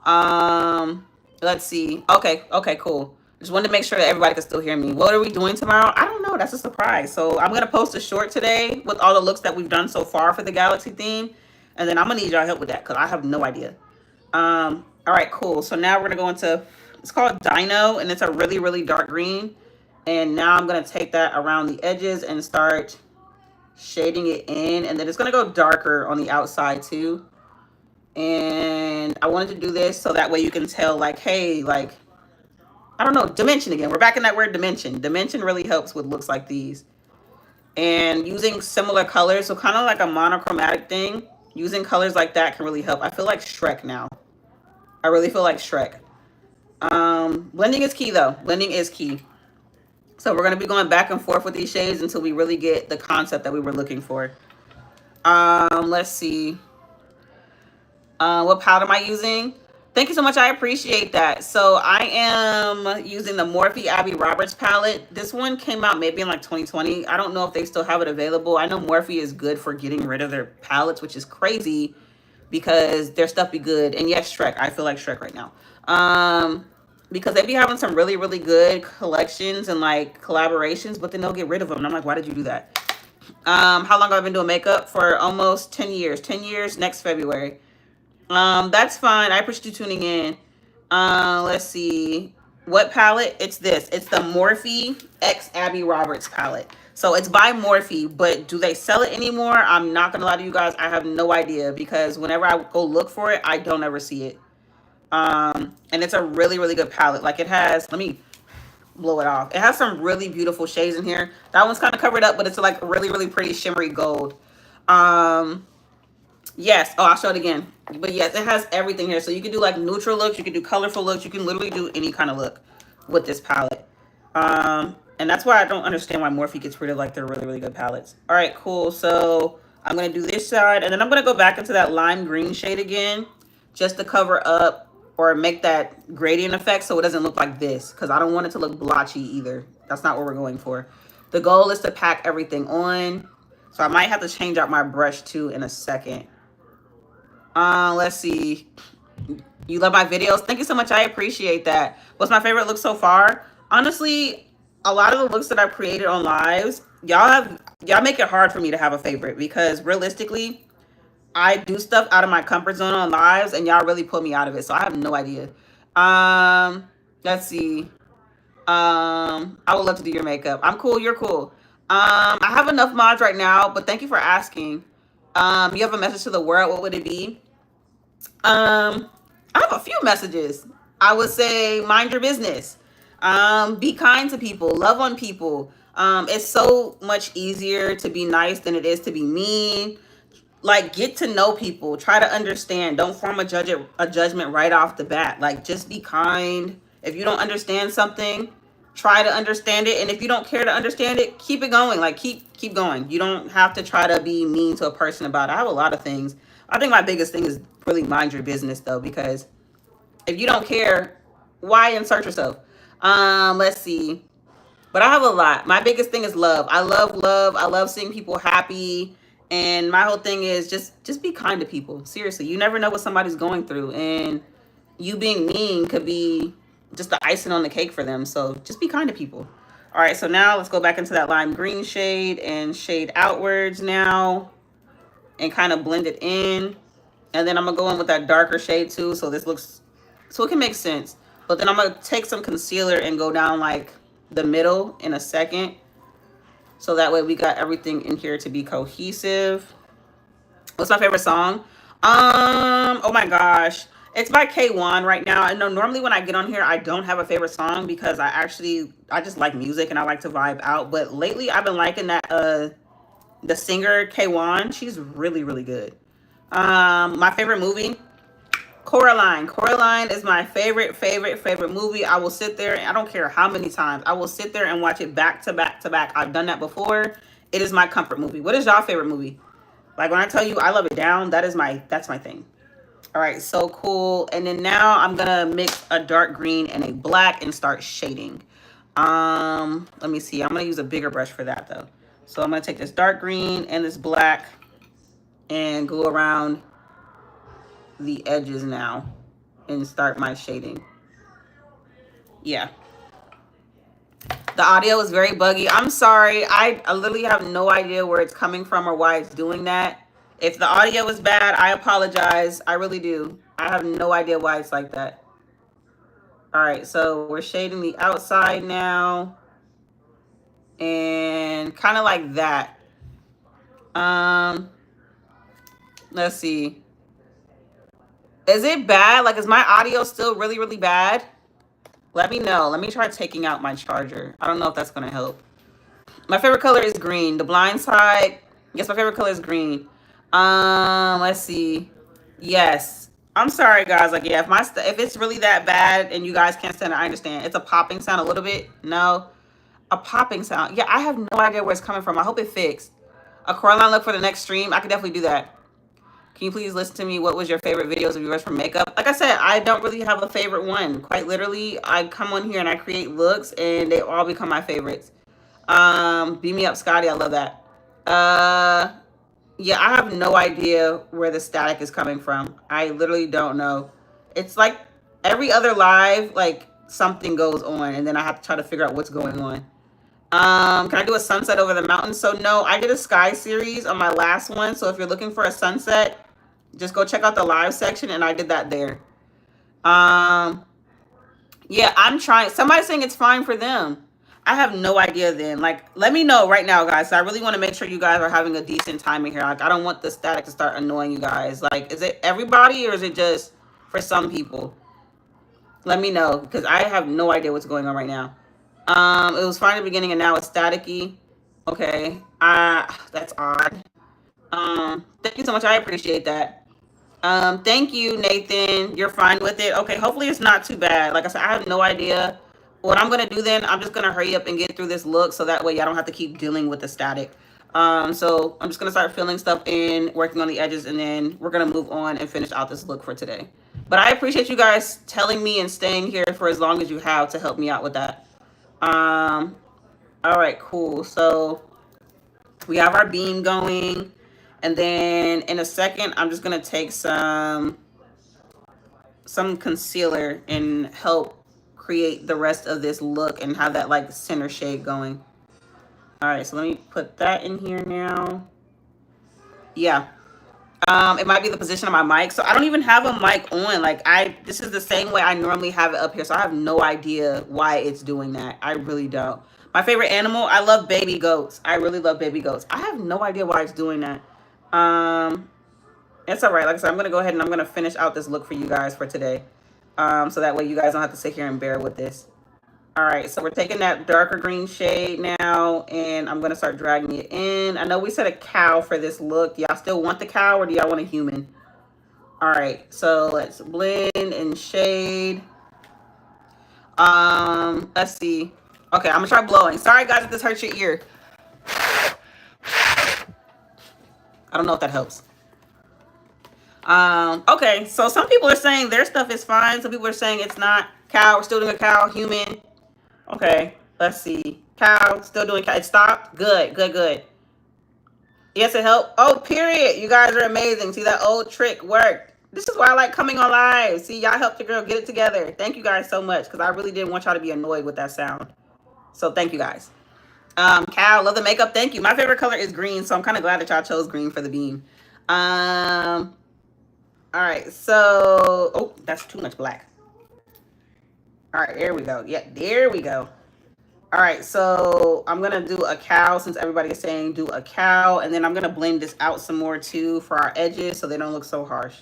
A: Um, let's see. Okay, cool. Just wanted to make sure that everybody could still hear me. What are we doing tomorrow? I don't know. That's a surprise. So I'm gonna post a short today with all the looks that we've done so far for the Galaxy theme, and then I'm gonna need y'all help with that because I have no idea. All right, cool. So now we're gonna go into, it's called Dino, and it's a really, really dark green. And now I'm gonna take that around the edges and start shading it in, and then it's gonna go darker on the outside too. And I wanted to do this so that way you can tell, like, hey, like, I don't know, dimension again. We're back in that word dimension. Dimension really helps with looks like these. And using similar colors, so kind of like a monochromatic thing, using colors like that can really help. I feel like Shrek now. I really feel like Shrek. Blending is key though. Blending is key. So we're going to be going back and forth with these shades until we really get the concept that we were looking for. Let's see. What palette am I using? Thank you so much. I appreciate that. So I am using the Morphe Abby Roberts palette. This one came out maybe in like 2020. I don't know if they still have it available. I know Morphe is good for getting rid of their palettes, which is crazy because their stuff be good. And yes, Shrek. I feel like Shrek right now. Because they be having some really, really good collections and like collaborations, but then they'll get rid of them. And I'm like, why did you do that? How long have I been doing makeup? For almost 10 years. 10 years next February. That's fine. I appreciate you tuning in. Let's see. What palette? It's this. It's the Morphe X Abby Roberts palette. So it's by Morphe, but do they sell it anymore? I'm not gonna lie to you guys. I have no idea because whenever I go look for it, I don't ever see it. And it's a really, really good palette. Like it has, let me blow it off. It has some really beautiful shades in here. That one's kind of covered up, but it's like really, really pretty shimmery gold. Yes. Oh, I'll show it again. But yes, it has everything here. So you can do like neutral looks. You can do colorful looks. You can literally do any kind of look with this palette. And that's why I don't understand why Morphe gets rid of like their really, really good palettes. All right, cool. So I'm going to do this side. And then I'm going to go back into that lime green shade again just to cover up or make that gradient effect so it doesn't look like this. Because I don't want it to look blotchy either. That's not what we're going for. The goal is to pack everything on. So I might have to change out my brush too in a second. Let's see. You love my videos? Thank you so much. I appreciate that. What's my favorite look so far? Honestly, a lot of the looks that I've created on lives, y'all make it hard for me to have a favorite because realistically, I do stuff out of my comfort zone on lives and y'all really pull me out of it. So I have no idea. Let's see. I would love to do your makeup. I'm cool. You're cool. I have enough mods right now, but thank you for asking. You have a message to the world. What would it be? I have a few messages. I would say mind your business. Be kind to people. Love on people. It's so much easier to be nice than it is to be mean. Like, get to know people. Try to understand. Don't form a judgment right off the bat. Like, just be kind. If you don't understand something, try to understand it. And if you don't care to understand it, keep it going. Like, keep going. You don't have to try to be mean to a person about it. I have a lot of things. I think my biggest thing is really mind your business, though, because if you don't care, why insert yourself? Let's see. But I have a lot. My biggest thing is love. I love love. I love seeing people happy. And my whole thing is just be kind to people. Seriously, you never know what somebody's going through. And you being mean could be just the icing on the cake for them. So just be kind to people. All right, so now let's go back into that lime green shade and shade outwards now and kind of blend it in. And then I'm going to go in with that darker shade too so this looks, so it can make sense. But then I'm going to take some concealer and go down like the middle in a second. So that way we got everything in here to be cohesive. What's my favorite song? Oh my gosh. It's by K1 right now. I know normally when I get on here, I don't have a favorite song because I just like music and I like to vibe out. But lately I've been liking that, the singer K1. She's really, really good. My favorite movie, Coraline. Coraline is my favorite movie. I will sit there, and I don't care how many times, I will sit there and watch it back to back to back. I've done that before. It is my comfort movie. What is y'all favorite movie? Like when I tell you I love it down, that's my thing. All right, so cool. And then now I'm gonna mix a dark green and a black and start shading. Let me see. I'm going to use a bigger brush for that though. So I'm going to take this dark green and this black and go around the edges now and start my shading. Yeah. The audio is very buggy. I'm sorry. I literally have no idea where it's coming from or why it's doing that. If the audio is bad, I apologize. I really do. I have no idea why it's like that. All right, so we're shading the outside now. And kind of like that. Let's see. Is it bad? Like, is my audio still really, really bad? Let me know. Let me try taking out my charger. I don't know if that's going to help. My favorite color is green. The blind side. Yes, my favorite color is green. Let's see. Yes. I'm sorry, guys. Like, yeah, if it's really that bad and you guys can't stand it, I understand. It's a popping sound a little bit. No. A popping sound. Yeah, I have no idea where it's coming from. I hope it fixed. A Coraline look for the next stream. I could definitely do that. Can you please listen to me? What was your favorite videos of yours for makeup? Like I said, I don't really have a favorite one. Quite literally, I come on here and I create looks and they all become my favorites. Beam me up, Scotty. I love that. Yeah, I have no idea where the static is coming from. I literally don't know. It's like every other live, like something goes on and then I have to try to figure out what's going on. Can I do a sunset over the mountain? So no, I did a sky series on my last one. So if you're looking for a sunset, just go check out the live section and I did that there. Yeah, I'm trying. Somebody's saying it's fine for them. I have no idea then. Like, let me know right now, guys. So I really want to make sure you guys are having a decent time in here. Like, I don't want the static to start annoying you guys. Like, is it everybody or is it just for some people? Let me know because I have no idea what's going on right now. It was fine at the beginning and now it's staticky. Okay. That's odd. Thank you so much. I appreciate that. Thank you, Nathan. You're fine with it. Okay, hopefully it's not too bad. Like I said, I have no idea. What I'm gonna do then, I'm just gonna hurry up and get through this look so that way I don't have to keep dealing with the static. So I'm just gonna start filling stuff in, working on the edges, and then we're gonna move on and finish out this look for today. But I appreciate you guys telling me and staying here for as long as you have to help me out with that. All right, cool. So we have our beam going. And then in a second, I'm just going to take some concealer and help create the rest of this look and have that like center shade going. All right, so let me put that in here now. Yeah. It might be the position of my mic. So I don't even have a mic on. Like this is the same way I normally have it up here. So I have no idea why it's doing that. I really don't. My favorite animal, I love baby goats. I really love baby goats. I have no idea why it's doing that. It's all right. Like I said, I'm going to go ahead and I'm going to finish out this look for you guys for today. So that way you guys don't have to sit here and bear with this. All right. So we're taking that darker green shade now and I'm going to start dragging it in. I know we said a cow for this look. Y'all still want the cow or do y'all want a human? All right. So let's blend and shade. Let's see. Okay. I'm going to try blowing. Sorry guys if this hurts your ear. I don't know if that helps. Okay, so some people are saying their stuff is fine. Some people are saying it's not. Cow, we're still doing a cow. Human. Okay, let's see. Cow, still doing cow. It stopped? Good, good, good. Yes, it helped. Oh, period. You guys are amazing. See, that old trick worked. This is why I like coming on live. See, y'all helped your girl get it together. Thank you guys so much because I really didn't want y'all to be annoyed with that sound. So thank you guys. Cow, love the makeup. Thank you. My favorite color is green, so I'm kind of glad that y'all chose green for the beam. All right, so, oh, that's too much black. All right, there we go. Yeah, there we go. All right, so I'm going to do a cow since everybody is saying do a cow. And then I'm going to blend this out some more too for our edges so they don't look so harsh.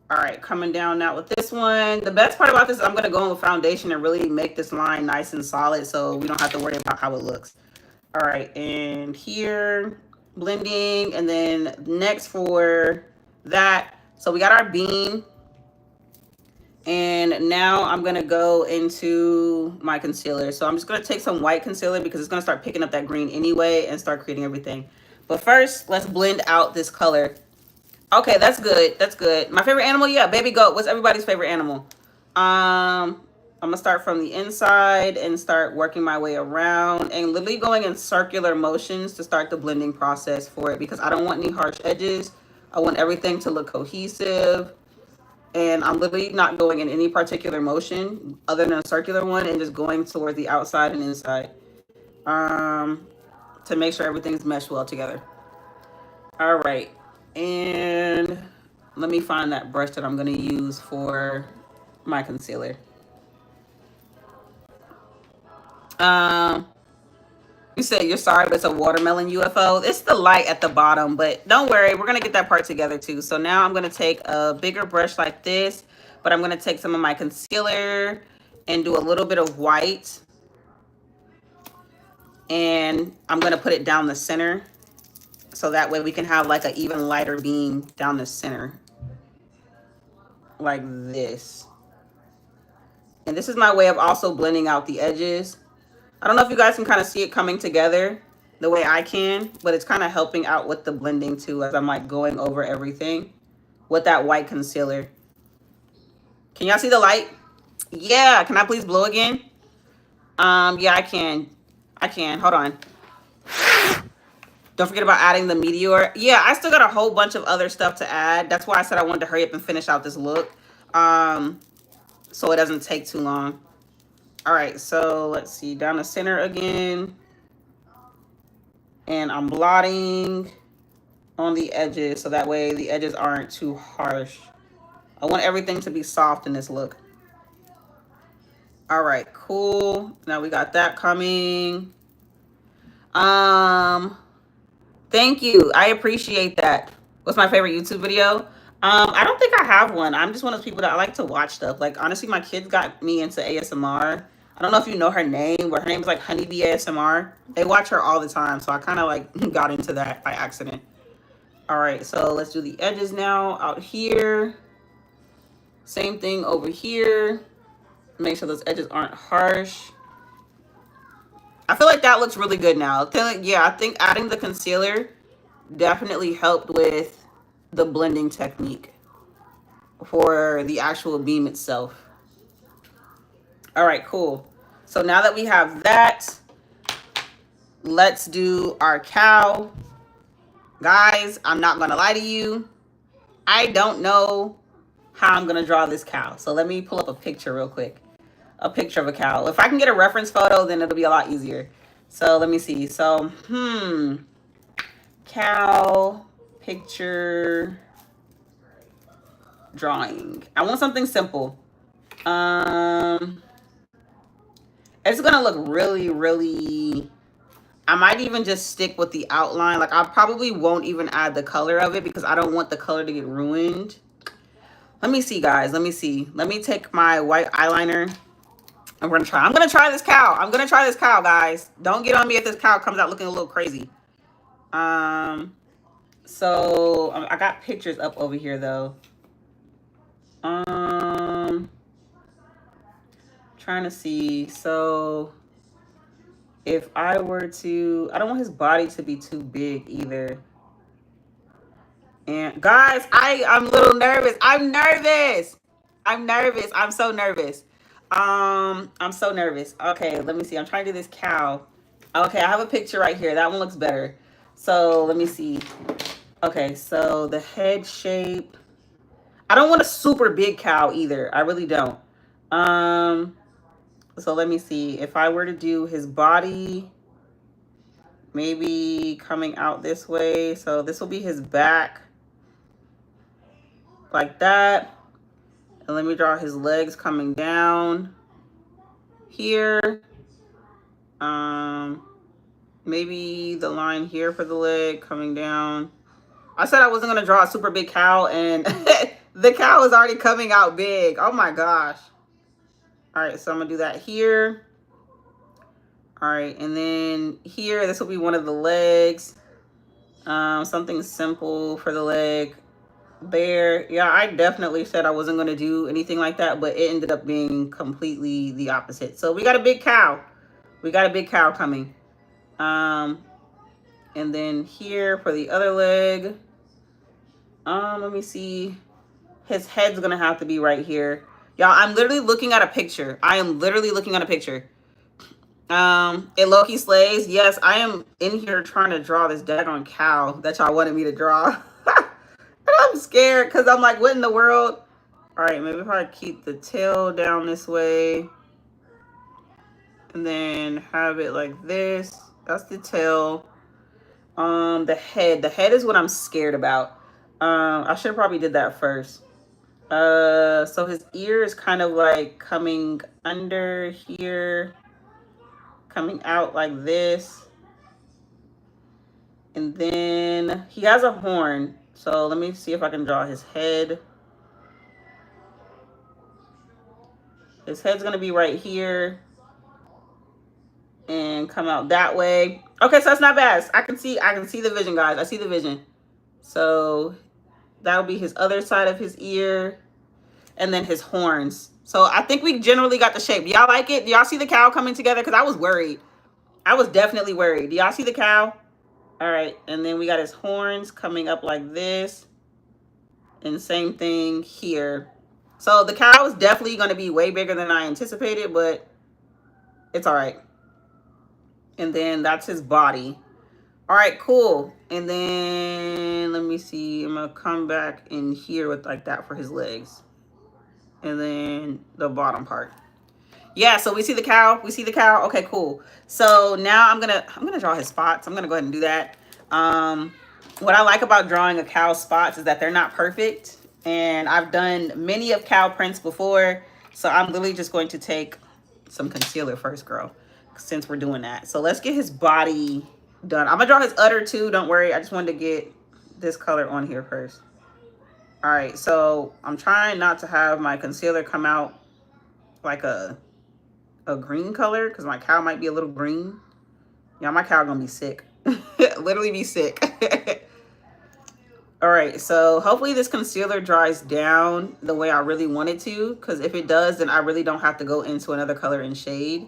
A: All right, coming down now with this one. The best part about this is I'm going to go in with foundation and really make this line nice and solid so we don't have to worry about how it looks. All right, and here, blending. And then next for that, so we got our beam. And now I'm going to go into my concealer. So I'm just going to take some white concealer because it's going to start picking up that green anyway and start creating everything. But first, let's blend out this color. Okay, that's good. That's good. My favorite animal? Yeah, baby goat. What's everybody's favorite animal? I'm gonna start from the inside and start working my way around and literally going in circular motions to start the blending process for it, because I don't want any harsh edges. I want everything to look cohesive. And I'm literally not going in any particular motion other than a circular one, and just going towards the outside and inside, to make sure everything's meshed well together. All right. And let me find that brush that I'm going to use for my concealer. Um, you said you're sorry, but it's a watermelon UFO. It's the light at the bottom, but don't worry. We're going to get that part together too. So now I'm going to take a bigger brush like this, but I'm going to take some of my concealer and do a little bit of white. And I'm going to put it down the center, so that way we can have like an even lighter beam down the center. Like this. And this is my way of also blending out the edges. I don't know if you guys can kind of see it coming together the way I can, but it's kind of helping out with the blending too, as I'm like going over everything with that white concealer. Can y'all see the light? Yeah, can I please blow again? Yeah, I can. Hold on. Don't forget about adding the meteor. Yeah, I still got a whole bunch of other stuff to add. That's why I said I wanted to hurry up and finish out this look, so it doesn't take too long. All right, so let's see, down the center again. And I'm blotting on the edges, so that way the edges aren't too harsh. I want everything to be soft in this look. All right, cool. Now we got that coming. Thank you. I appreciate that. What's my favorite YouTube video? I don't think I have one. I'm just one of those people that I like to watch stuff. Like, honestly, my kids got me into ASMR. I don't know if you know her name, but her name is like Honeybee ASMR. They watch her all the time, so I kind of like got into that by accident. All right, so let's do the edges now out here. Same thing over here. Make sure those edges aren't harsh. I feel like that looks really good now. I think adding the concealer definitely helped with the blending technique for the actual beam itself. All right, cool. So now that we have that, let's do our cow. Guys, I'm not gonna lie to you. I don't know how I'm gonna draw this cow. So let me pull up a picture real quick. A picture of a cow. If I can get a reference photo, then it'll be a lot easier. So let me see. So, cow picture drawing. I want something simple. It's gonna look really, really, I might even just stick with the outline. Like, I probably won't even add the color of it because I don't want the color to get ruined. Let me see, guys. Let me see. Let me take my white eyeliner. I'm gonna try this cow. I'm gonna try this cow, guys. Don't get on me if this cow comes out looking a little crazy. So I got pictures up over here though. Trying to see. So if I were to, I don't want his body to be too big either. And guys, I'm a little nervous. I'm nervous. I'm so nervous. I'm so nervous. Okay, let me see. I'm trying to do this cow. Okay, I have a picture right here. That one looks better. So let me see. Okay, so the head shape. I don't want a super big cow either. I really don't. So let me see. If I were to do his body, maybe coming out this way. So this will be his back. Like that. And let me draw his legs coming down here. Maybe the line here for the leg coming down. I said I wasn't going to draw a super big cow, and the cow is already coming out big. Oh my gosh. All right, so I'm going to do that here. All right, and then here, this will be one of the legs. Something simple for the leg. There. Yeah, I definitely said I wasn't going to do anything like that, but it ended up being completely the opposite. So we got a big cow. We got a big cow coming. And then here for the other leg. Let me see. His head's going to have to be right here. Y'all, I'm literally looking at a picture. I am literally looking at a picture. It Loki slays. Yes, I am in here trying to draw this daggone cow that y'all wanted me to draw. And I'm scared because I'm like, what in the world? All right, maybe if I keep the tail down this way and then have it like this. That's the tail. The head. The head is what I'm scared about. I should have probably did that first. So his ear is kind of like coming under here, coming out like this. And then he has a horn. So let me see if I can draw his head. His head's going to be right here and come out that way. Okay, so that's not bad. I can see the vision, guys. I see the vision. So that'll be his other side of his ear and then his horns. So I think we generally got the shape. Do y'all like it? Do y'all see the cow coming together? Because I was worried. I was definitely worried. Do y'all see the cow? All right, and then we got his horns coming up like this. And same thing here. So the cow is definitely going to be way bigger than I anticipated, but it's all right. And then that's his body. All right, cool. And then let me see. I'm going to come back in here with like that for his legs. And then the bottom part. Yeah, so we see the cow. We see the cow. Okay, cool. So now I'm gonna draw his spots. I'm gonna go ahead and do that. What I like about drawing a cow's spots is that they're not perfect. And I've done many of cow prints before. So I'm literally just going to take some concealer first, girl, since we're doing that. So let's get his body done. I'm gonna draw his udder too. Don't worry. I just wanted to get this color on here first. All right, so I'm trying not to have my concealer come out like a green color because my cow might be a little green. Yeah, my cow gonna be sick. Literally be sick. All right, so hopefully this concealer dries down the way I really want it to, because if it does, then I really don't have to go into another color and shade.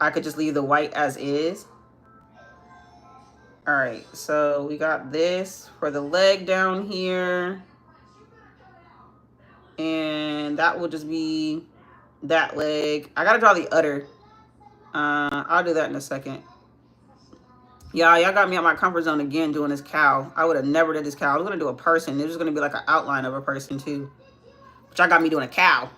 A: I could just leave the white as is. All right, so we got this for the leg down here. And that will just be that leg. I gotta draw the udder. I'll do that in a second. Y'all got me out my comfort zone again doing this cow. I would have never did this cow. I was gonna do a person. It was gonna be like an outline of a person too. Which I got me doing a cow.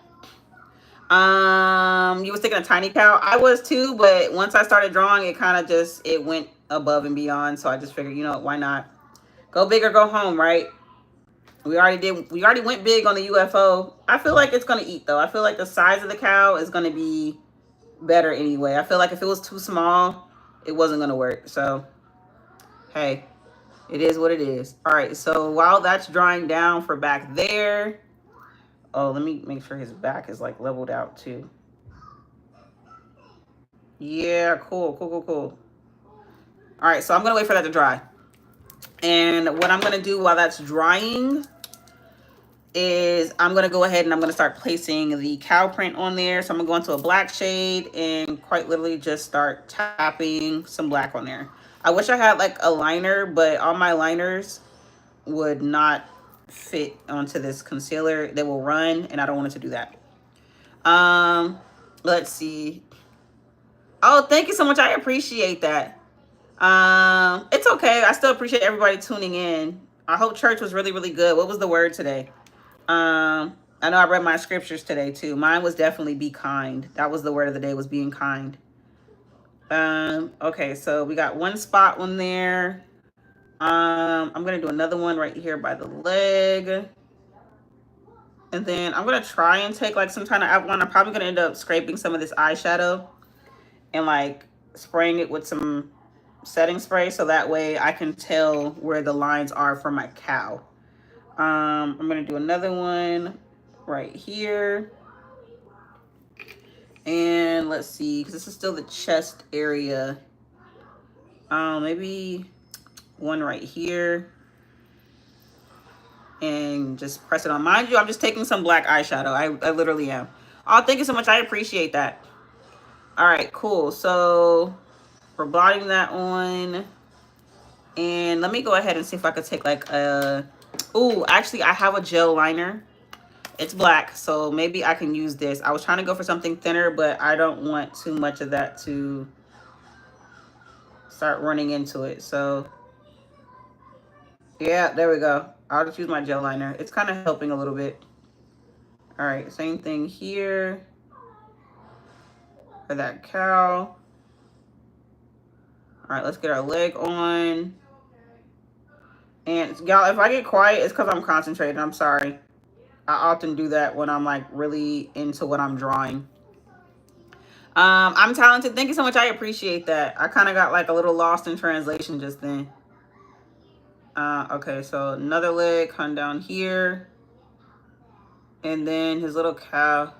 A: You was thinking a tiny cow. I was too, but once I started drawing, it kind of just, it went above and beyond. So I just figured, you know, why not? Go big or go home, right? We already went big on the UFO. I feel like it's gonna eat though. I feel like the size of the cow is gonna be better anyway. I feel like if it was too small, it wasn't gonna work. So hey, it is what it is. All right, so while that's drying down for back there, oh, let me make sure his back is like leveled out too. Yeah, cool. All right, so I'm gonna wait for that to dry. And what I'm gonna do while that's drying is I'm gonna go ahead and I'm gonna start placing the cow print on there. So I'm gonna go into a black shade and quite literally just start tapping some black on there. I wish I had like a liner, but all my liners would not fit onto this concealer. They will run and I don't want it to do that. Let's see. Oh, thank you so much. I appreciate that. It's okay. I still appreciate everybody tuning in. I hope church was really, really good. What was the word today? I know I read my scriptures today too. Mine was definitely be kind. That was the word of the day, was being kind. Okay, so we got one spot on there. I'm gonna do another one right here by the leg. And then I'm gonna try and take like some kind of outline. I'm probably gonna end up scraping some of this eyeshadow and like spraying it with some setting spray so that way I can tell where the lines are for my cow. I'm gonna do another one right here. And let's see, because this is still the chest area. Maybe one right here. And just press it on. Mind you, I'm just taking some black eyeshadow. I literally am. Oh, thank you so much. I appreciate that. All right, cool. So we're blotting that on. And let me go ahead and see if I could take like a... Ooh, actually, I have a gel liner. It's black, so maybe I can use this. I was trying to go for something thinner, but I don't want too much of that to start running into it. So yeah, there we go. I'll just use my gel liner. It's kind of helping a little bit. All right, same thing here for that cow. All right, let's get our leg on. And y'all, if I get quiet, it's because I'm concentrating. I'm sorry. I often do that when I'm like really into what I'm drawing. I'm talented. Thank you so much. I appreciate that. I kind of got like a little lost in translation just then. Okay, so another leg, come down here. And then his little cow,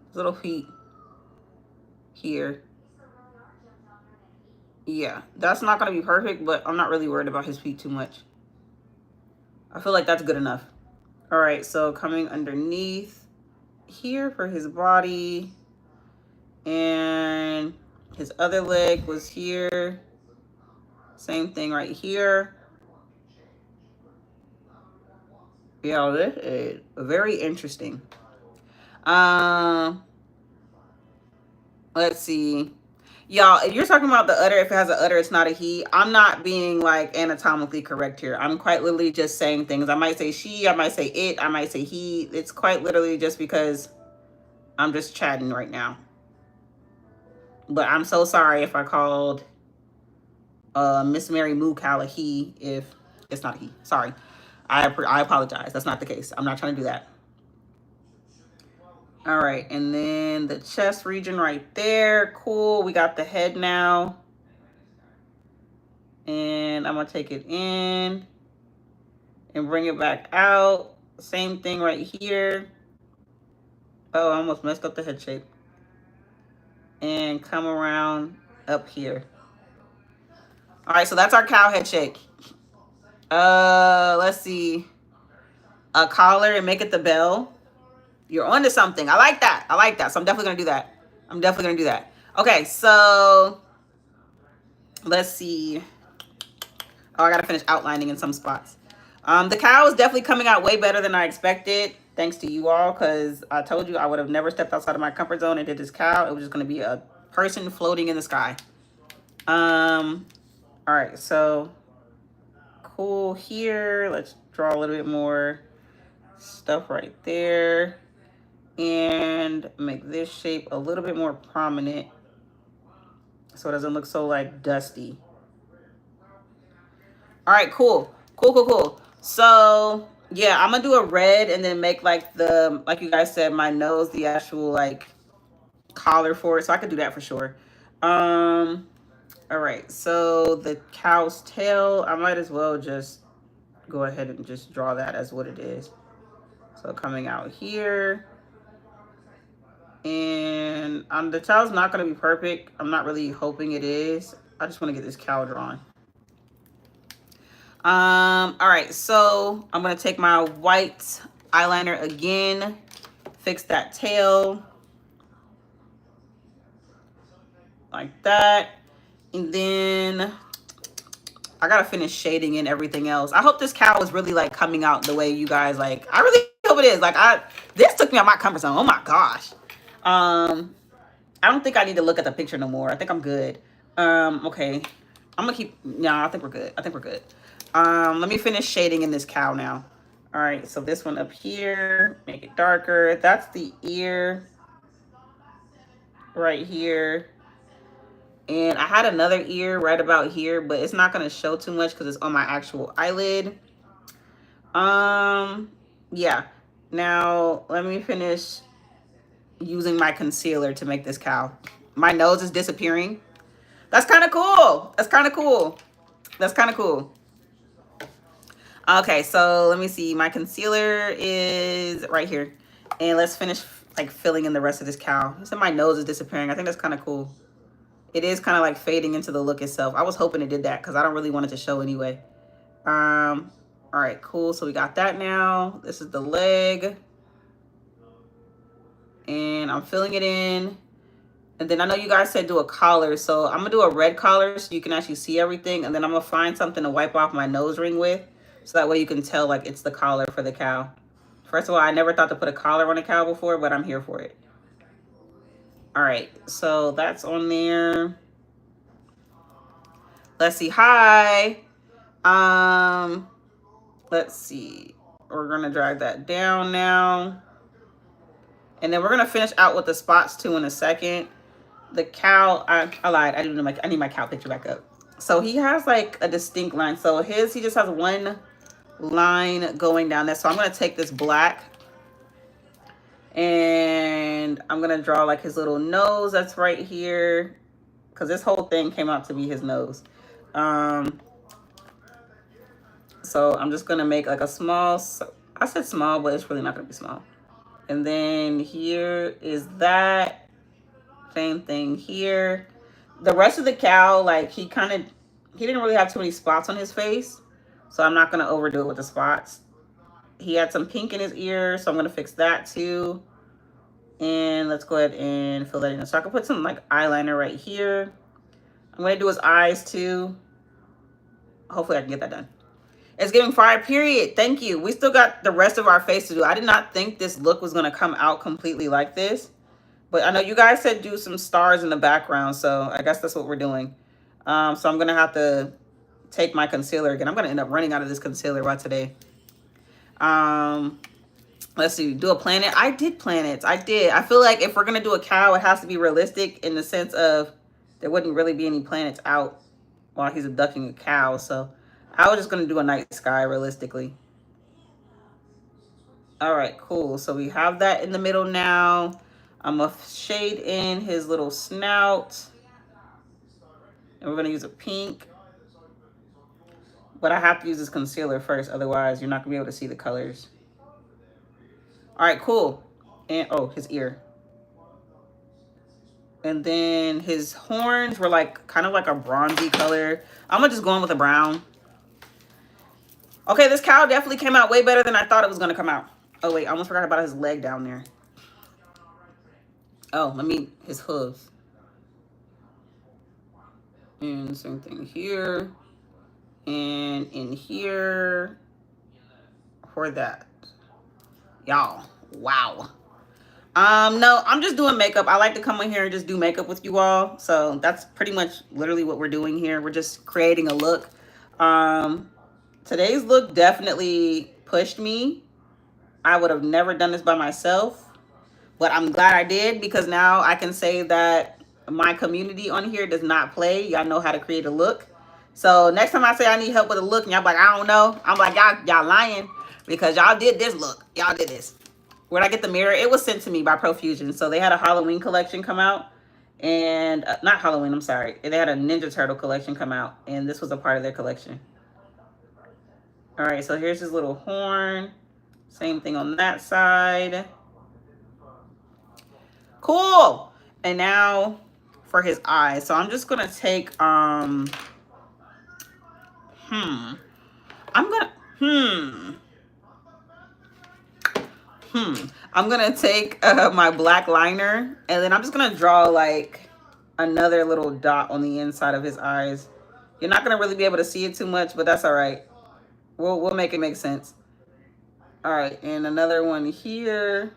A: his little feet here. Yeah, that's not going to be perfect, but I'm not really worried about his feet too much. I feel like that's good enough. All right, so coming underneath here for his body. And his other leg was here. Same thing right here. Yeah, this is very interesting. Let's see. Y'all, if you're talking about the udder, if it has an udder, it's not a he. I'm not being like anatomically correct here. I'm quite literally just saying things. I might say she, I might say it, I might say he. It's quite literally just because I'm just chatting right now. But I'm so sorry if I called Miss Mary Moo Cow a he if it's not a he. Sorry. I apologize. That's not the case. I'm not trying to do that. All right, and then the chest region right there. Cool. We got the head now. And I'm going to take it in and bring it back out. Same thing right here. Oh, I almost messed up the head shape. And come around up here. All right, so that's our cow head shape. Let's see. A collar and make it the bell. You're onto something. I like that. I like that. So I'm definitely going to do that. I'm definitely going to do that. Okay, so let's see. Oh, I got to finish outlining in some spots. The cow is definitely coming out way better than I expected. Thanks to you all, because I told you I would have never stepped outside of my comfort zone and did this cow. It was just going to be a person floating in the sky. All right, so cool here. Let's draw a little bit more stuff right there. And make this shape a little bit more prominent so it doesn't look so like dusty. All right, cool. Cool. So yeah, I'm gonna do a red and then make like the, like you guys said, my nose, the actual like collar for it. So I could do that for sure. All right, so the cow's tail, I might as well just go ahead and just draw that as what it is. So coming out here. And the tail's not going to be perfect. I'm not really hoping it is. I just want to get this cow drawn. All right, so I'm going to take my white eyeliner again, fix that tail like that. And then I got to finish shading in everything else. I hope this cow is really like coming out the way you guys like. I really hope it is. Like this took me out my comfort zone. Oh my gosh. I don't think I need to look at the picture no more. I think I'm good. Okay. I'm gonna keep, no, I think we're good. Let me finish shading in this cow now. All right, so this one up here, make it darker. That's the ear right here. And I had another ear right about here, but it's not gonna show too much because it's on my actual eyelid. Yeah. Now let me finish using my concealer to make this cow. My nose is disappearing. That's kind of cool. Okay, so let me see. My concealer is right here. And let's finish like filling in the rest of this cow. So my nose is disappearing. I think that's kind of cool. It is kind of like fading into the look itself. I was hoping it did that because I don't really want it to show anyway. All right, cool. So we got that now. This is the leg. And I'm filling it in. And then I know you guys said do a collar. So I'm going to do a red collar so you can actually see everything. And then I'm going to find something to wipe off my nose ring with. So that way you can tell like it's the collar for the cow. First of all, I never thought to put a collar on a cow before, but I'm here for it. All right, so that's on there. Let's see. Hi. Let's see. We're gonna drag that down now. And then we're gonna finish out with the spots too in a second. The cow, I lied. I need my cow picture back up. So he has like a distinct line. So he just has one line going down there. So I'm gonna take this black and I'm gonna draw like his little nose that's right here, because this whole thing came out to be his nose. So I'm just gonna make like a small, I said small, but it's really not gonna be small. And then here is that. Same thing here. The rest of the cow, like he didn't really have too many spots on his face. So I'm not gonna overdo it with the spots. He had some pink in his ear, so I'm gonna fix that too. And let's go ahead and fill that in. So I can put some like eyeliner right here. I'm gonna do his eyes too. Hopefully I can get that done. It's giving fire, period. Thank you. We still got the rest of our face to do. I did not think this look was gonna come out completely like this. But I know you guys said do some stars in the background, so I guess that's what we're doing. So I'm gonna have to take my concealer again. I'm gonna end up running out of this concealer by today. Let's see, do a planet. I did planets. I did. I feel like if we're gonna do a cow, it has to be realistic in the sense of there wouldn't really be any planets out while he's abducting a cow. So I was just gonna do a night sky realistically. All right, cool. So we have that in the middle now. I'm gonna shade in his little snout. And we're gonna use a pink. But I have to use this concealer first, otherwise you're not gonna be able to see the colors. All right, cool. And oh, his ear. And then his horns were like kind of like a bronzy color. I'm gonna just go in with a brown. Okay, this cow definitely came out way better than I thought it was gonna come out. Oh wait, I almost forgot about his leg down there. Oh, his hooves. And same thing here. And in here for that. Y'all, wow. No, I'm just doing makeup. I like to come in here and just do makeup with you all. So that's pretty much literally what we're doing here. We're just creating a look. Today's look definitely pushed me. I would have never done this by myself. But I'm glad I did, because now I can say that my community on here does not play. Y'all know how to create a look. So next time I say I need help with a look and y'all like, I don't know, I'm like, y'all lying, because y'all did this look. Y'all did this. Where'd I get the mirror? It was sent to me by Profusion. So they had a Halloween collection come out. And not Halloween, I'm sorry. They had a Ninja Turtle collection come out. And this was a part of their collection. All right, so here's his little horn. Same thing on that side. Cool. And now for his eyes. So I'm just gonna take I'm gonna take my black liner, and then I'm just gonna draw like another little dot on the inside of his eyes. You're not gonna really be able to see it too much, but that's all right. We'll make it make sense. All right, and another one here.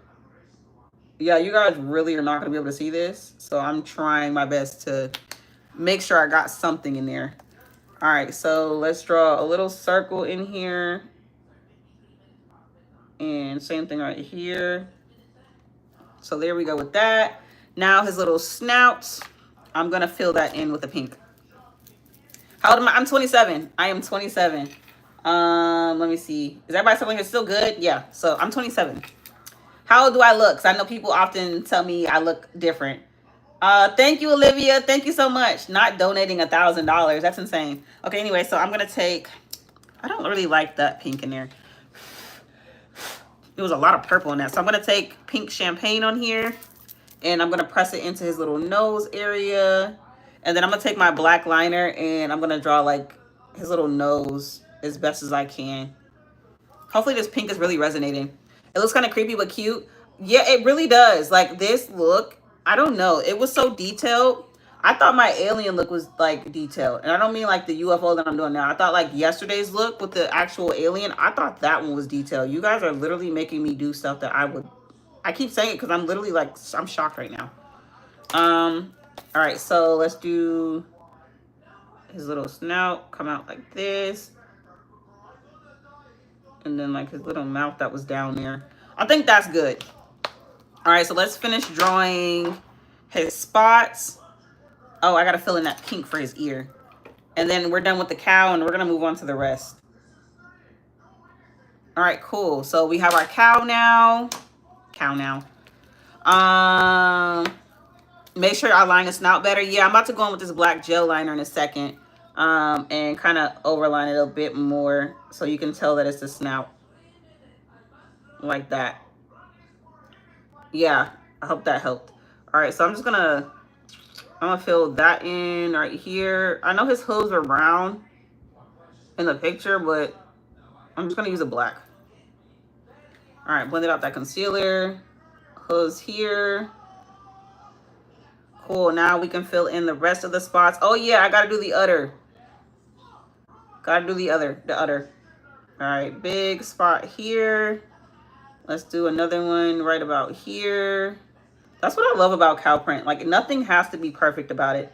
A: Yeah, you guys really are not going to be able to see this. So I'm trying my best to make sure I got something in there. All right, so let's draw a little circle in here. And same thing right here. So there we go with that. Now his little snout, I'm going to fill that in with a pink. How old am I? I'm 27. I am 27. Let me see. Is everybody still here? Still good? Yeah, so I'm 27. How old do I look? Because I know people often tell me I look different. Thank you, Olivia. Thank you so much. Not donating $1,000. That's insane. Okay, anyway, so I'm going to take... I don't really like that pink in there. There was a lot of purple in that. So I'm going to take pink champagne on here. And I'm going to press it into his little nose area. And then I'm going to take my black liner and I'm going to draw like his little nose as best as I can. Hopefully this pink is really resonating. It looks kind of creepy but cute. Yeah, it really does. Like this look, I don't know. It was so detailed. I thought my alien look was like detailed. And I don't mean like the UFO that I'm doing now. I thought like yesterday's look with the actual alien, I thought that one was detailed. You guys are literally making me do stuff that I keep saying it because I'm literally like, I'm shocked right now. All right, so let's do his little snout come out like this. And then like his little mouth that was down there. I think that's good. All right, so let's finish drawing his spots. Oh, I gotta fill in that pink for his ear. And then we're done with the cow and we're gonna move on to the rest. All right, cool. So we have our cow now. Make sure I line the snout better. Yeah, I'm about to go in with this black gel liner in a second. And kind of overline it a bit more so you can tell that it's the snout. Like that. Yeah, I hope that helped. All right, so I'm gonna fill that in right here. I know his hooves are brown in the picture, but I'm just gonna use a black. All right, blended out that concealer. Hooves here. Cool, now we can fill in the rest of the spots. Oh yeah, I gotta do the udder. Gotta do the udder. All right, big spot here. Let's do another one right about here. That's what I love about cow print. Like, nothing has to be perfect about it.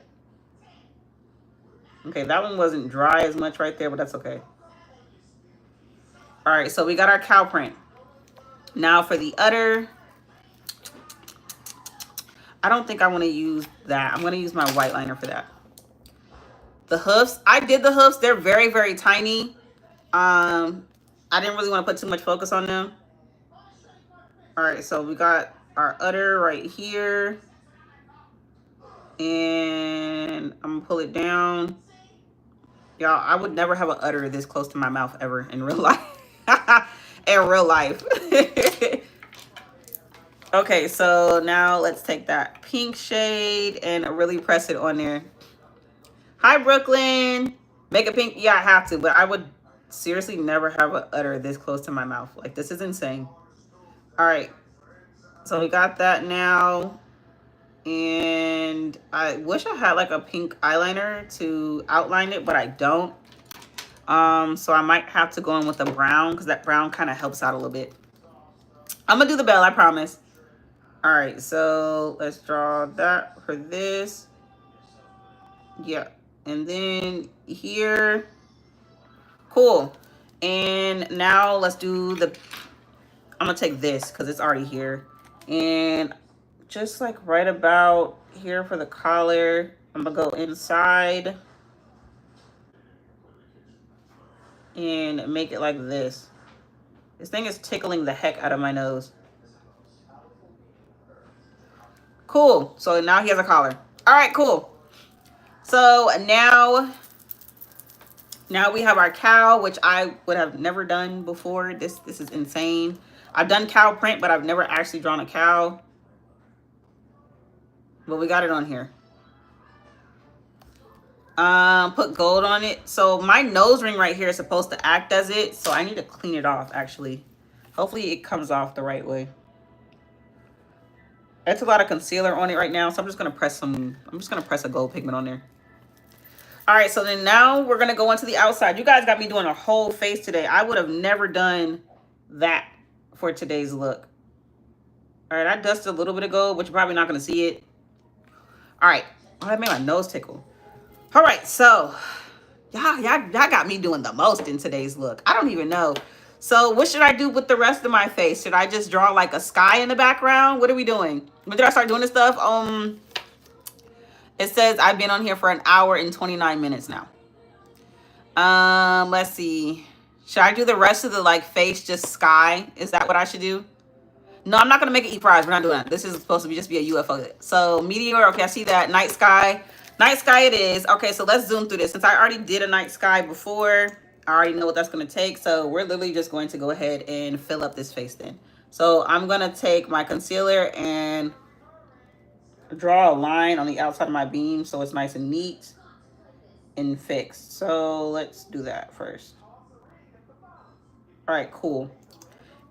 A: Okay, that one wasn't dry as much right there, but that's okay. All right, so we got our cow print. Now for the udder. I don't think I want to use that. I'm going to use my white liner for that. The hoofs. I did the hoofs. They're very, very tiny. I didn't really want to put too much focus on them. All right, so we got our udder right here. And I'm going to pull it down. Y'all, I would never have an udder this close to my mouth ever in real life. In real life. Okay, so now let's take that pink shade and really press it on there. Hi, Brooklyn. Make it pink. Yeah, I have to, but I would seriously never have an udder this close to my mouth. Like, this is insane. All right, so we got that now. And I wish I had like a pink eyeliner to outline it, but I don't. So I might have to go in with a brown because that brown kind of helps out a little bit. I'm gonna do the bell, I promise. All right, so let's draw that for this. Yeah, and then here. Cool. And now let's do the, I'm gonna take this because it's already here. And just like right about here for the collar, I'm gonna go inside and make it like this. This thing is tickling the heck out of my nose. Cool. So now he has a collar. All right, cool. So now we have our cow, which I would have never done before. This is insane. I've done cow print, but I've never actually drawn a cow. But we got it on here. Put gold on it. So my nose ring right here is supposed to act as it. So I need to clean it off, actually. Hopefully it comes off the right way. That's a lot of concealer on it right now. So I'm just going to press a gold pigment on there. All right, so then now we're going to go into the outside. You guys got me doing a whole face today. I would have never done that for today's look. All right, I dusted a little bit of gold, but you're probably not going to see it. All right. Oh, that made my nose tickle. All right, so y'all got me doing the most in today's look. I don't even know. So what should I do with the rest of my face? Should I just draw like a sky in the background? What are we doing? When did I start doing this stuff? It says I've been on here for an hour and 29 minutes now. Let's see. Should I do the rest of the like face just sky? Is that what I should do? No, I'm not gonna make it eat fries. We're not doing that. This is supposed to just be a UFO. So meteor. Okay, I see that. Night sky. Night sky it is. Okay, so let's zoom through this. Since I already did a night sky before, I already know what that's gonna take. So we're literally just going to go ahead and fill up this face then. So I'm gonna take my concealer and draw a line on the outside of my beam so it's nice and neat and fixed. So let's do that first. All right, cool.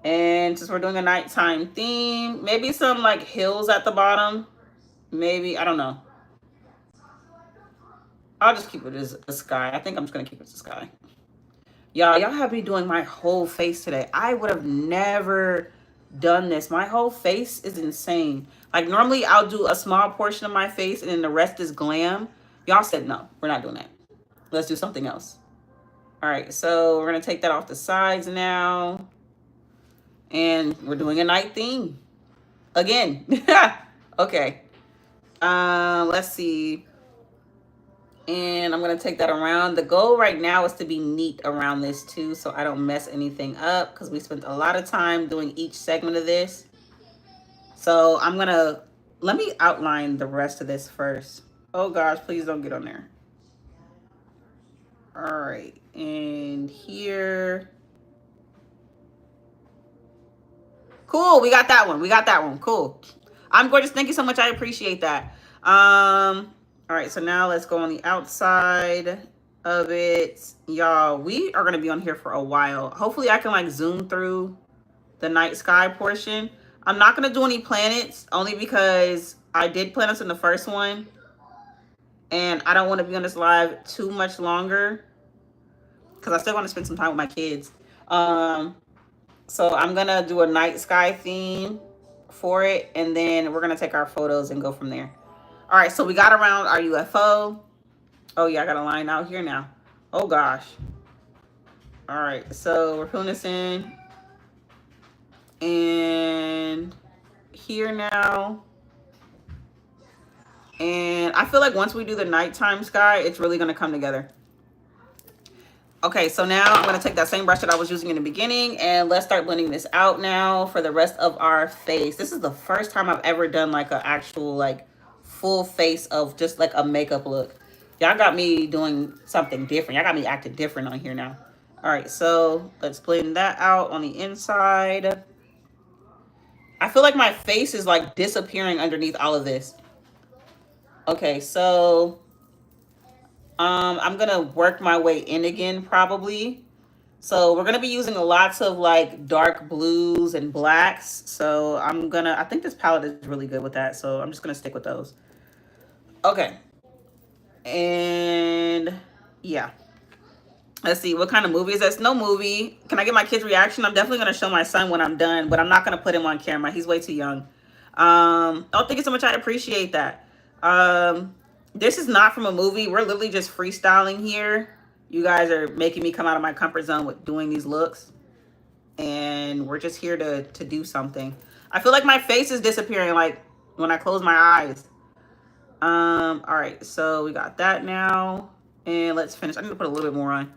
A: And since we're doing a nighttime theme, maybe some like hills at the bottom. Maybe, I don't know. I'll just keep it as a sky. I think I'm just gonna keep it as a sky. Y'all have me doing my whole face today. I would have never done this. My whole face is insane. Like normally I'll do a small portion of my face and then the rest is glam. Y'all said no, we're not doing that. Let's do something else. All right, so we're gonna take that off the sides now. And we're doing a night theme. Again. Okay. Let's see. And I'm going to take that around. The goal right now is to be neat around this too, so I don't mess anything up, because we spent a lot of time doing each segment of this. So I'm going to, let me outline the rest of this first. Oh gosh, please don't get on there. All right. And here. Cool. We got that one. We got that one. Cool. I'm gorgeous. Thank you so much. I appreciate that. All right, so now let's go on the outside of it. Y'all, we are going to be on here for a while. Hopefully I can like zoom through the night sky portion. I'm not going to do any planets only because I did planets in the first one. And I don't want to be on this live too much longer because I still want to spend some time with my kids. So I'm going to do a night sky theme for it. And then we're going to take our photos and go from there. All right, so we got around our UFO. Oh, yeah, I got a line out here now. Oh, gosh. All right, so we're filling this in. And here now. And I feel like once we do the nighttime sky, it's really going to come together. Okay, so now I'm going to take that same brush that I was using in the beginning, and let's start blending this out now for the rest of our face. This is the first time I've ever done like an actual like full face of just like a makeup look. Y'all got me doing something different. Y'all got me acting different on here now. All right, so let's blend that out on the inside. I feel like my face is like disappearing underneath all of this. Okay, so I'm gonna work my way in again probably. So we're gonna be using lots of like dark blues and blacks. So I think this palette is really good with that. So I'm just gonna stick with those. Okay. And yeah. Let's see, what kind of movie is this? No movie. Can I get my kid's reaction? I'm definitely gonna show my son when I'm done, but I'm not gonna put him on camera. He's way too young. Oh, thank you so much. I appreciate that. This is not from a movie. We're literally just freestyling here. You guys are making me come out of my comfort zone with doing these looks. And we're just here to do something. I feel like my face is disappearing like when I close my eyes. All right, so we got that now. And let's finish. I need to put a little bit more on.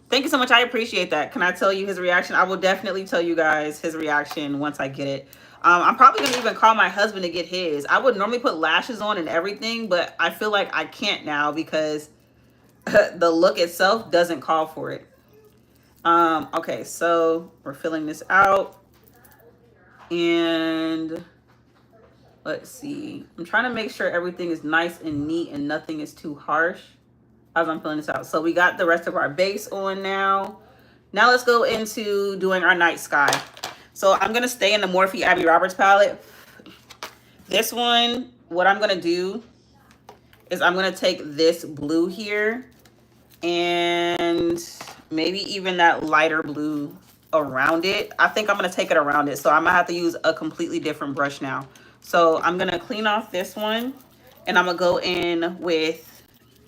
A: Thank you so much. I appreciate that. Can I tell you his reaction? I will definitely tell you guys his reaction once I get it. I'm probably going to even call my husband to get his. I would normally put lashes on and everything, but I feel like I can't now because the look itself doesn't call for it. Okay, so we're filling this out. And let's see. I'm trying to make sure everything is nice and neat and nothing is too harsh as I'm filling this out. So we got the rest of our base on now. Now let's go into doing our night sky. So I'm going to stay in the Morphe Abby Roberts palette. This one, what I'm going to do is I'm going to take this blue here and maybe even that lighter blue around it. I think I'm going to take it around it. So I'm going to have to use a completely different brush now. So I'm going to clean off this one and I'm going to go in with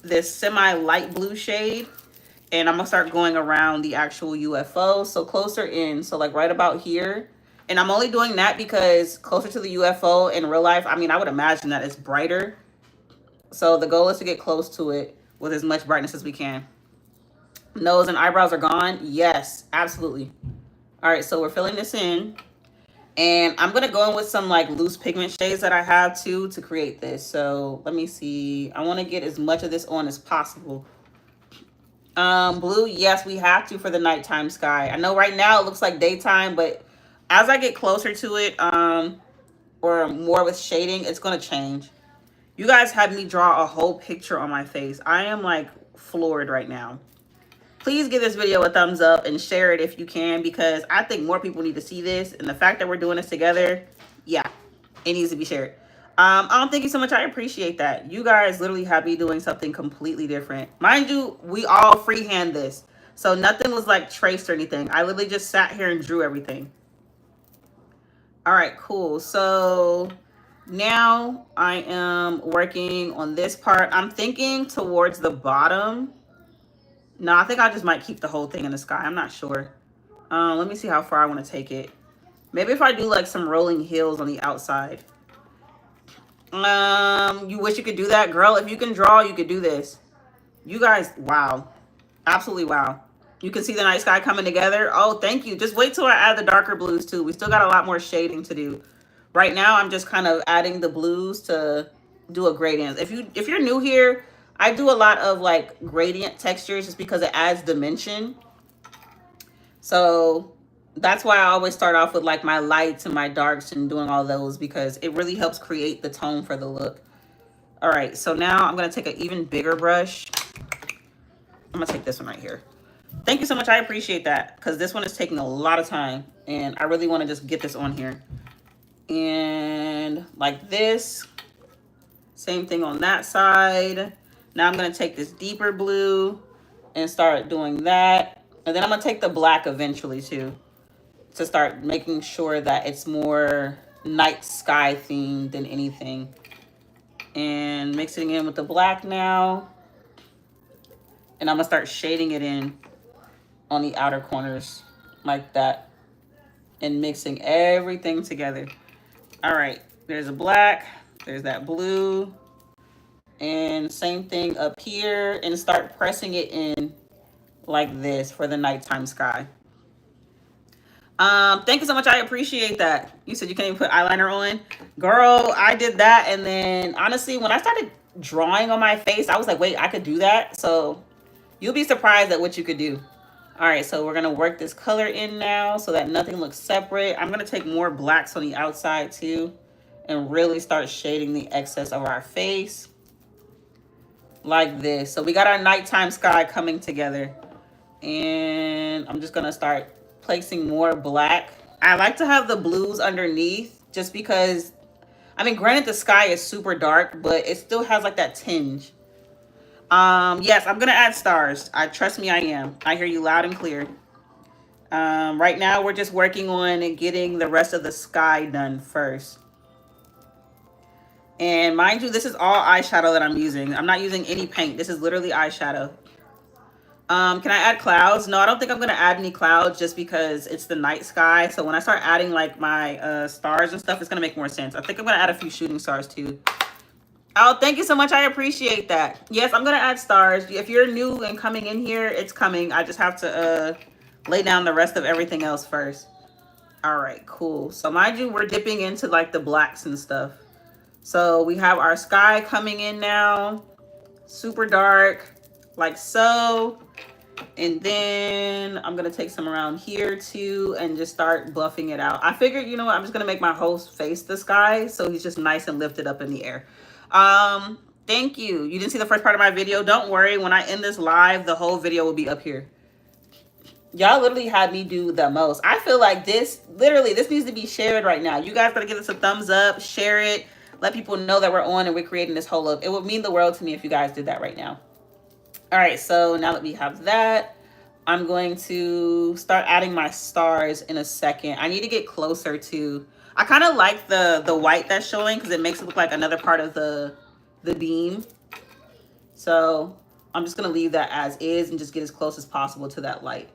A: this semi light blue shade. And I'm going to start going around the actual UFO. So closer in. So like right about here. And I'm only doing that because closer to the UFO in real life, I mean, I would imagine that it's brighter. So the goal is to get close to it with as much brightness as we can. Nose and eyebrows are gone. Yes, absolutely. All right, so we're filling this in. And I'm going to go in with some like loose pigment shades that I have too to create this. So let me see. I want to get as much of this on as possible. Blue, yes, we have to for the nighttime sky. I know right now it looks like daytime, but as I get closer to it, or more with shading, it's going to change. You guys had me draw a whole picture on my face. I am like floored right now. Please give this video a thumbs up and share it if you can, because I think more people need to see this. And the fact that we're doing this together, yeah, it needs to be shared. Oh, thank you so much. I appreciate that. You guys literally had me doing something completely different. Mind you, we all freehand this. So nothing was like traced or anything. I literally just sat here and drew everything. All right, cool. So now I am working on this part. I'm thinking towards the bottom. No, I think I just might keep the whole thing in the sky. I'm not sure. Let me see how far I want to take it. Maybe if I do like some rolling hills on the outside. You wish you could do that, girl? If you can draw, you could do this. You guys, wow. Absolutely wow. You can see the night sky coming together. Oh, thank you. Just wait till I add the darker blues too. We still got a lot more shading to do. Right now, I'm just kind of adding the blues to do a gradient. If you're new here, I do a lot of like gradient textures just because it adds dimension. So that's why I always start off with like my lights and my darks and doing all those, because it really helps create the tone for the look. All right, so now I'm gonna take an even bigger brush. I'm gonna take this one right here. Thank you so much. I appreciate that, because this one is taking a lot of time and I really want to just get this on here. And like this, same thing on that side. Now I'm going to take this deeper blue and start doing that. And then I'm going to take the black eventually too, to start making sure that it's more night sky themed than anything. And mixing in with the black now. And I'm going to start shading it in on the outer corners like that, and mixing everything together. All right, there's a black, there's that blue, and same thing up here, and start pressing it in like this for the nighttime sky. Thank you so much. I appreciate that. You said you can't even put eyeliner on. Girl, I did that, and then honestly, when I started drawing on my face, I was like, wait, I could do that? So you'll be surprised at what you could do. All right, so we're gonna work this color in now so that nothing looks separate. I'm gonna take more blacks on the outside too and really start shading the excess of our face like this. So we got our nighttime sky coming together, and I'm just gonna start placing more black. I like to have the blues underneath just because, I mean, granted the sky is super dark, but it still has like that tinge. Yes, I'm gonna add stars. Trust me, I am. I hear you loud and clear. Right now we're just working on getting the rest of the sky done first. And mind you, this is all eyeshadow that I'm using. I'm not using any paint. This is literally eyeshadow. Can I add clouds? No, I don't think I'm gonna add any clouds just because it's the night sky. So when I start adding like my stars and stuff, it's gonna make more sense. I think I'm gonna add a few shooting stars too. Oh, thank you so much. I appreciate that. Yes, I'm going to add stars. If you're new and coming in here, it's coming. I just have to lay down the rest of everything else first. All right, cool. So mind you, we're dipping into like the blacks and stuff. So we have our sky coming in now. Super dark, like so. And then I'm going to take some around here too and just start buffing it out. I figured, you know what, I'm just going to make my host face the sky so he's just nice and lifted up in the air. Thank you. You didn't see the first part of my video. Don't worry. When I end this live, the whole video will be up here. Y'all literally had me do the most. I feel like this needs to be shared right now. You guys gotta give us a thumbs up, share it, let people know that we're on and we're creating this whole look. It would mean the world to me if you guys did that right now. All right, so now that we have that, I'm going to start adding my stars in a second. I need to get closer to, I kind of like the white that's showing because it makes it look like another part of the beam. So I'm just gonna leave that as is and just get as close as possible to that light.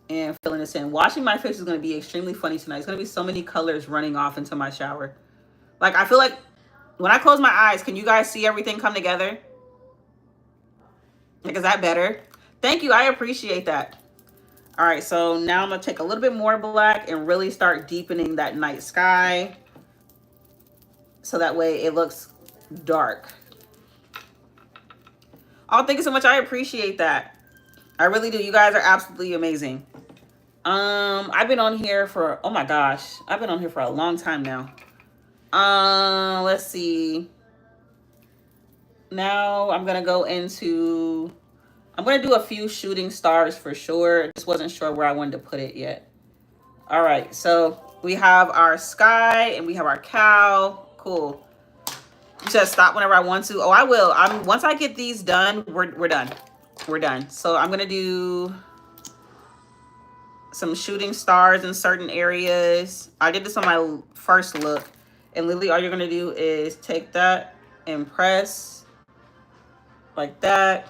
A: And filling this in. Washing my face is gonna be extremely funny tonight. It's gonna be so many colors running off into my shower. Like, I feel like when I close my eyes, can you guys see everything come together? Like, is that better? Thank you, I appreciate that. All right, so now I'm gonna take a little bit more black and really start deepening that night sky. So that way it looks dark. Oh, thank you so much, I appreciate that. I really do, you guys are absolutely amazing. I've been on here for, oh my gosh, I've been on here for a long time now. Let's see. Now I'm gonna go into, I'm gonna do a few shooting stars for sure. Just wasn't sure where I wanted to put it yet. All right, so we have our sky and we have our cow. Cool. You said stop whenever I want to. Oh, I will. Once I get these done, we're done. We're done. So I'm gonna do some shooting stars in certain areas. I did this on my first look. And literally all you're gonna do is take that and press like that.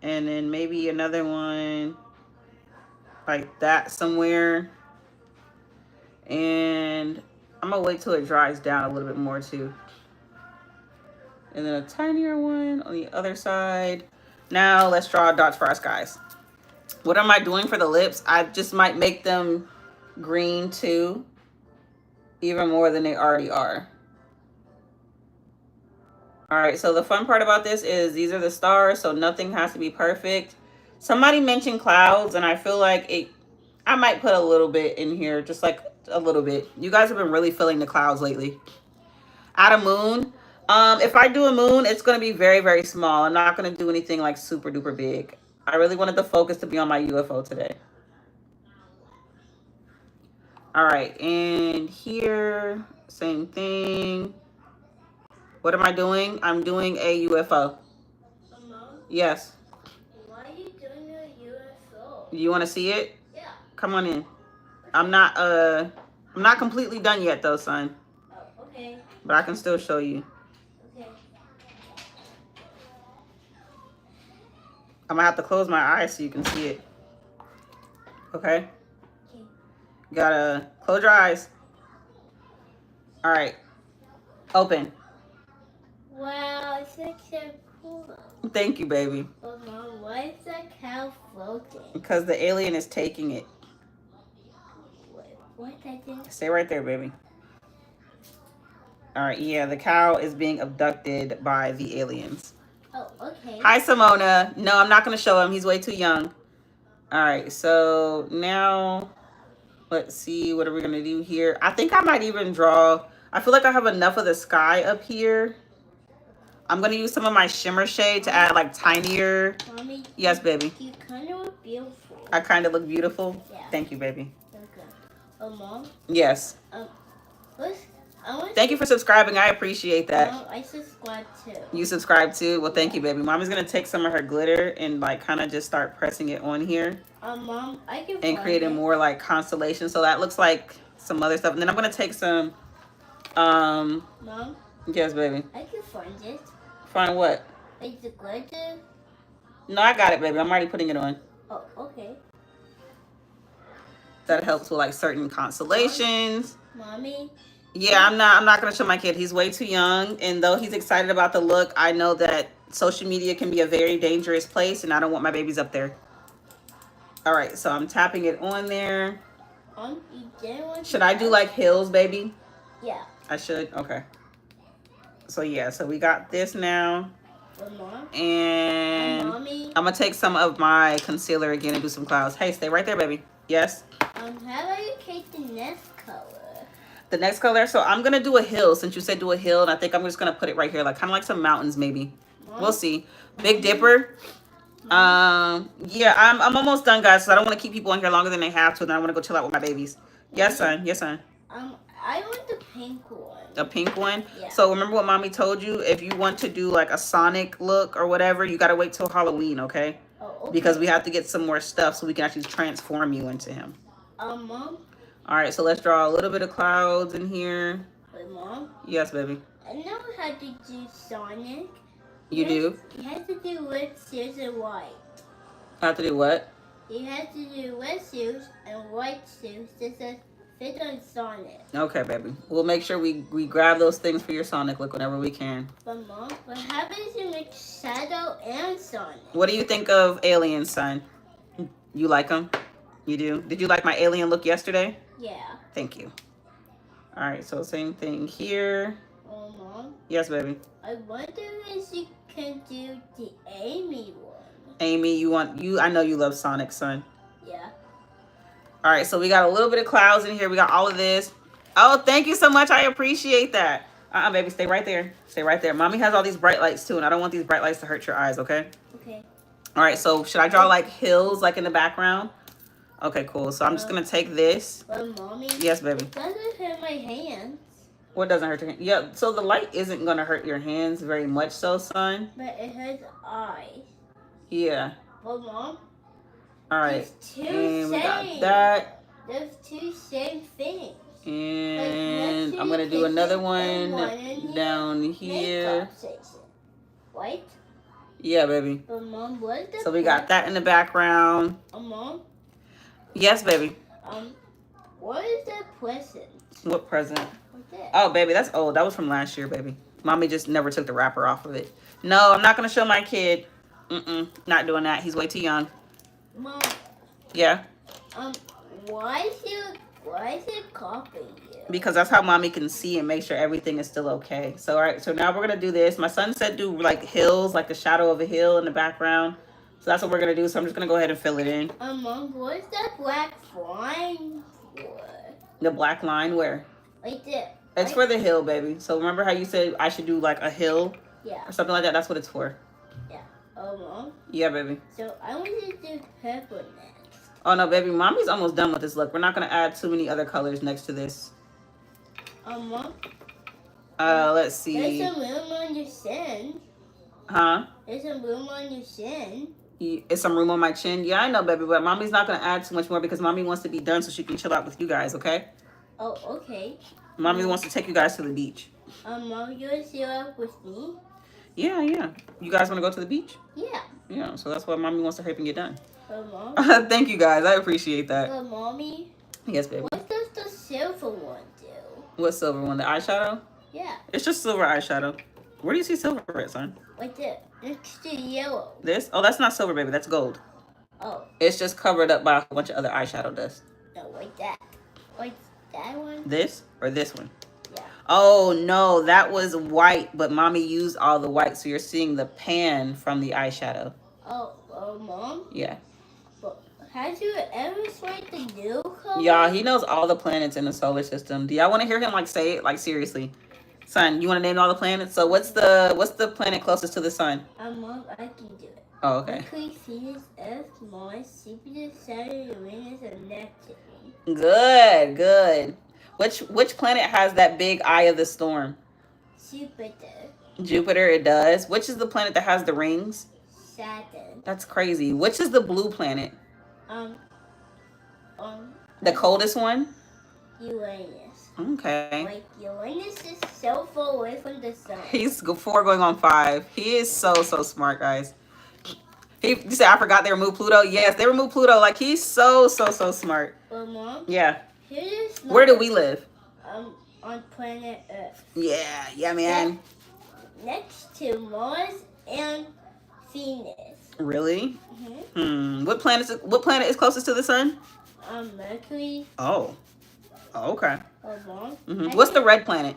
A: And then maybe another one like that somewhere. And I'm gonna wait till it dries down a little bit more too. And then a tinier one on the other side. Now let's draw dots for our skies. What am I doing for the lips? I just might make them green too, even more than they already are. All right, so the fun part about this is these are the stars, so nothing has to be perfect. Somebody mentioned clouds, and I feel like I might put a little bit in here, just like a little bit. You guys have been really feeling the clouds lately. Add a moon. If I do a moon, it's going to be very, very small. I'm not going to do anything like super duper big. I really wanted the focus to be on my UFO today. All right, and here, same thing. What am I doing? I'm doing a UFO.
B: Mom?
A: Yes.
B: Why are you doing a UFO?
A: You want to see it?
B: Yeah.
A: Come on in. I'm not completely done yet though, son.
B: Oh, okay.
A: But I can still show you.
B: Okay.
A: I'm gonna have to close my eyes so you can see it. Okay?
B: Okay.
A: Gotta close your eyes. All right. Open.
B: Wow, it's like so cool.
A: Thank you, baby.
B: But Mom, why is that cow floating?
A: Because the alien is taking it.
B: What I think?
A: Stay right there, baby. All right, yeah, the cow is being abducted by the aliens.
B: Oh, okay.
A: Hi, Simona. No, I'm not going to show him. He's way too young. All right, so now let's see. What are we going to do here? I think I might even draw. I feel like I have enough of the sky up here. I'm going to use some of my shimmer shade to add like tinier.
B: Mommy,
A: yes, baby.
B: You kind of look beautiful.
A: I kind of look beautiful?
B: Yeah.
A: Thank you, baby.
B: Okay. Oh, Mom?
A: Yes. Thank you for subscribing. I appreciate that.
B: Mom, I subscribe too.
A: You subscribe too? Well, thank you, baby. Mommy's going to take some of her glitter and like kind of just start pressing it on here.
B: Mom, I can
A: and creating more like constellation. So that looks like some other stuff. And then I'm going to take some.
B: Mom?
A: Yes, baby.
B: I can find it.
A: Find what?
B: Is it glitter?
A: No, I got it, baby. I'm already putting it on.
B: Oh, okay.
A: That helps with like certain constellations.
B: Mommy?
A: Yeah, I'm not gonna show my kid. He's way too young, and though he's excited about the look, I know that social media can be a very dangerous place, and I don't want my babies up there. All right, so I'm tapping it on there. Should I do like hills, baby?
B: Yeah.
A: I should. Okay. So yeah, so we got this now. And I'm gonna take some of my concealer again and do some clouds. Hey, stay right there, baby. Yes.
B: How about you take the next color?
A: The next color. So I'm gonna do a hill since you said do a hill, and I think I'm just gonna put it right here, like kind of like some mountains, maybe. Mom? We'll see. Big Dipper. Yeah, I'm almost done, guys. So I don't want to keep people on here longer than they have to. Then I want to go chill out with my babies. Yes, son. Yes, son.
B: I want the pink one.
A: A pink one?
B: Yeah.
A: So remember what mommy told you? If you want to do like a Sonic look or whatever, you got to wait till Halloween, okay?
B: Oh, okay.
A: Because we have to get some more stuff so we can actually transform you into him.
B: Mom?
A: All right, so let's draw a little bit of clouds in here.
B: Wait, Mom?
A: Yes, baby.
B: I know how to do Sonic.
A: You do?
B: You have to do red shoes and white.
A: I have to do what?
B: You have to do red shoes and white shoes just to fit on Sonic.
A: Okay, baby. We'll make sure we grab those things for your Sonic look whenever we can.
B: But Mom, what happens to make Shadow and Sonic?
A: What do you think of aliens, son? You like them? You do? Did you like my alien look yesterday?
B: Yeah.
A: Thank you. All right, so same thing here.
B: Oh, Mom?
A: Yes, baby.
B: I wonder if you can do the Amy one.
A: Amy, I know you love Sonic, son.
B: Yeah.
A: All right, so we got a little bit of clouds in here. We got all of this. Oh, thank you so much. I appreciate that. Baby, stay right there. Stay right there. Mommy has all these bright lights too, and I don't want these bright lights to hurt your eyes, okay?
B: Okay.
A: All right, so should I draw like hills like in the background? Okay, cool. So I'm just going to take this.
B: But Mommy,
A: yes, baby.
B: it doesn't hit my hands.
A: What doesn't hurt your hand? Yeah, so the light isn't going to hurt your hands very much so, son.
B: But it has eyes.
A: Yeah.
B: But Mom,
A: All right. And we got that.
B: There's two same things.
A: And I'm going to do another one down here.
B: Right?
A: Yeah, baby.
B: But Mom, what is
A: So we got that in the background.
B: Mom?
A: Yes, baby.
B: What is that present?
A: What present?
B: What's that?
A: Oh, baby, that's old. That was from last year, baby. Mommy just never took the wrapper off of it. No, I'm not going to show my kid. Not doing that. He's way too young.
B: Mom.
A: Yeah?
B: Why is it copying you?
A: Because that's how mommy can see and make sure everything is still okay. So, all right. So now we're going to do this. My son said do like hills, like the shadow of a hill in the background. So that's what we're going to do. So I'm just going to go ahead and fill it in.
B: Mom, what's that black line for?
A: The black line where?
B: Right there.
A: It's for the hill, baby. So remember how you said I should do like a hill?
B: Yeah.
A: Or something like that? That's what it's for.
B: Yeah. Mom?
A: Yeah, baby.
B: So I want to do purple next.
A: Oh, no, baby. Mommy's almost done with this look. We're not going to add too many other colors next to this.
B: Mom?
A: Let's see.
B: There's some room on your chin.
A: Huh?
B: There's some room on your chin.
A: It's some room on my chin. Yeah, I know, baby. But mommy's not going to add too much more because mommy wants to be done so she can chill out with you guys, okay?
B: Oh, okay.
A: Mommy wants to take you guys to the beach.
B: Mom, you want to chill out with me?
A: Yeah. You guys want to go to the beach?
B: Yeah.
A: Yeah, so that's why mommy wants to hurry up and get done.
B: Mom?
A: Thank you, guys. I appreciate that.
B: Mommy?
A: Yes, baby.
B: What does the silver one do?
A: What silver one? The eyeshadow?
B: Yeah.
A: It's just silver eyeshadow. Where do you see silver at, son?
B: Right there. Next to yellow.
A: This? Oh, that's not silver, baby. That's gold.
B: Oh.
A: It's just covered up by a bunch of other eyeshadow dust.
B: No, like that. Like that one?
A: This or this one?
B: Yeah.
A: Oh, no. That was white, but mommy used all the white, so you're seeing the pan from the eyeshadow.
B: Oh, Mom?
A: Yeah.
B: But have you ever swiped the new color?
A: Y'all, he knows all the planets in the solar system. Do y'all want to hear him like say it? Like seriously. Son, you want to name all the planets? So what's the planet closest to the sun?
B: Mom, I can do it.
A: Oh, okay.
B: Mercury, Venus, Earth, Mars, Jupiter, Saturn, Uranus, and Neptune.
A: Good. Which planet has that big eye of the storm? Jupiter, it does. Which is the planet that has the rings?
B: Saturn.
A: That's crazy. Which is the blue planet? The coldest one?
B: Uranus.
A: Okay.
B: Like Uranus is so far away from the sun.
A: He's 4 going on 5. He is so smart, guys. You said I forgot they removed Pluto? Yes, they removed Pluto. Like he's so smart.
B: But Mom?
A: Yeah.
B: Where
A: do we live?
B: On planet Earth.
A: Yeah, man.
B: Next to Mars and Venus.
A: Really? What planet is closest to the sun?
B: Mercury.
A: Oh, okay.
B: Mom?
A: What's the red planet?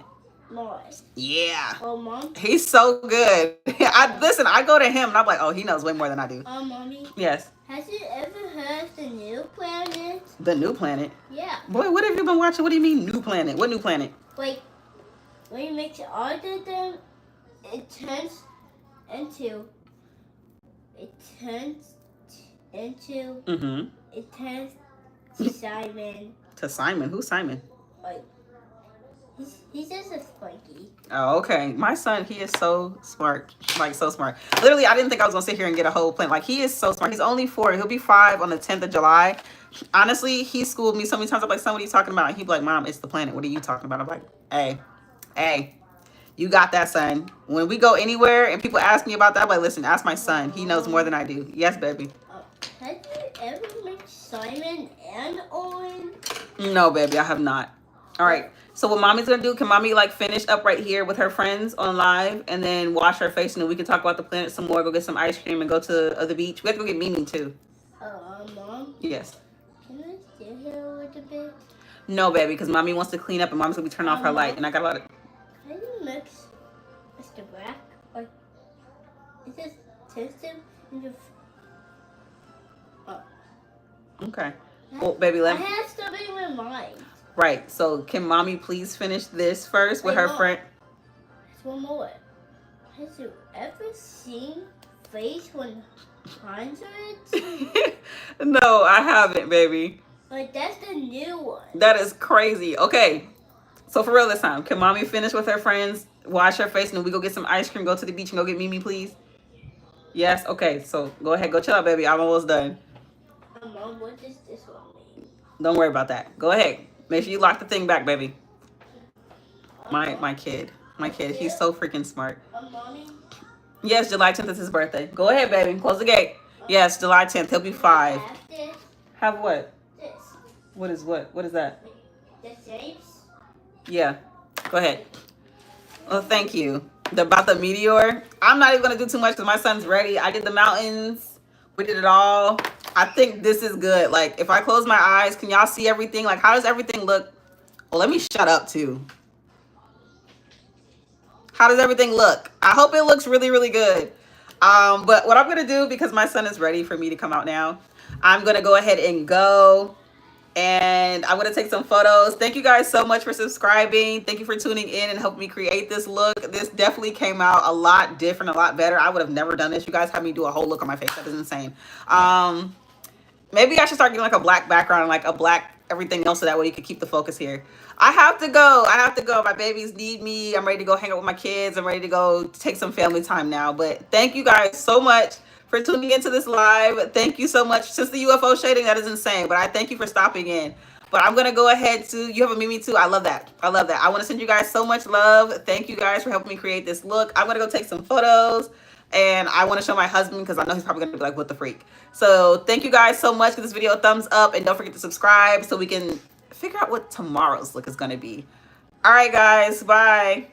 B: Mars.
A: Yeah.
B: Mom?
A: He's so good. I go to him and I'm like, oh, he knows way more than I do.
B: Mommy?
A: Yes.
B: Has you ever heard of the new planet?
A: The new planet?
B: Yeah.
A: Boy, what have you been watching? What do you mean new planet? What new planet?
B: Like, when you mix all of them, it turns into Simon.
A: To Simon? Who's Simon?
B: Like, he's just a spunky.
A: Oh, okay. My son, he is so smart. Like, so smart. Literally, I didn't think I was going to sit here and get a whole plan. Like, he is so smart. He's only 4. He'll be 5 on the 10th of July. Honestly, he schooled me so many times. I'm like, son, what are you talking about? And he'd be like, Mom, it's the planet. What are you talking about? I'm like, hey, you got that, son. When we go anywhere and people ask me about that, I'm like, listen, ask my son. He knows more than I do. Yes, baby.
B: Have you ever mixed Simon and Owen?
A: No, baby, I have not. All right. So what mommy's going to do, can mommy like finish up right here with her friends on live and then wash her face and then we can talk about the planet some more, go get some ice cream and go to the beach. We have to go get Mimi too.
B: Mom?
A: Yes.
B: Can I stay here a little bit?
A: No, baby, because mommy wants to clean up and mommy's going to be turning off her light and I got a lot of...
B: Can you mix Mr. Black? Or is this tested in your...
A: Okay. Well, baby,
B: I have something in my mind.
A: Right. So can mommy please finish this first with her friend?
B: There's one more. Have you ever seen face 100?
A: No, I haven't, baby.
B: Like, that's the new one.
A: That is crazy. Okay. So for real this time, can mommy finish with her friends, wash her face, and then we go get some ice cream, go to the beach, and go get Mimi, please? Yes? Okay, so go ahead, go chill out, baby. I'm almost done.
B: Mom, what does this one mean?
A: Don't worry about that. Go ahead. Make sure you lock the thing back, baby. My kid. My kid. He's so freaking smart.
B: Mommy?
A: Yes, July 10th is his birthday. Go ahead, baby. Close the gate. Yes, July 10th. He'll be 5.
B: Have this.
A: Have what?
B: This.
A: What is what? What is that?
B: The shapes.
A: Yeah. Go ahead. Well, thank you. About the meteor, I'm not even going to do too much because my son's ready. I did the mountains. We did it all. I think this is good. Like, if I close my eyes, can y'all see everything? Like, how does everything look? Well, let me shut up, too. How does everything look? I hope it looks really, really good. But what I'm going to do, because my son is ready for me to come out now, I'm going to go ahead and go. And I'm going to take some photos. Thank you guys so much for subscribing. Thank you for tuning in and helping me create this look. This definitely came out a lot different, a lot better. I would have never done this. You guys had me do a whole look on my face. That is insane. Maybe I should start getting like a black background, like a black everything else, so that way you can keep the focus here. I have to go. I have to go. My babies need me. I'm ready to go hang out with my kids. I'm ready to go take some family time now. But thank you guys so much for tuning into this live. Thank you so much. Since the UFO shading, that is insane. But I thank you for stopping in. But I'm going to go ahead to, you have a Mimi too. I love that. I love that. I want to send you guys so much love. Thank you guys for helping me create this look. I'm going to go take some photos. And I want to show my husband because I know he's probably going to be like, what the freak? So thank you guys so much. Give this video a thumbs up. And don't forget to subscribe so we can figure out what tomorrow's look is going to be. All right, guys. Bye.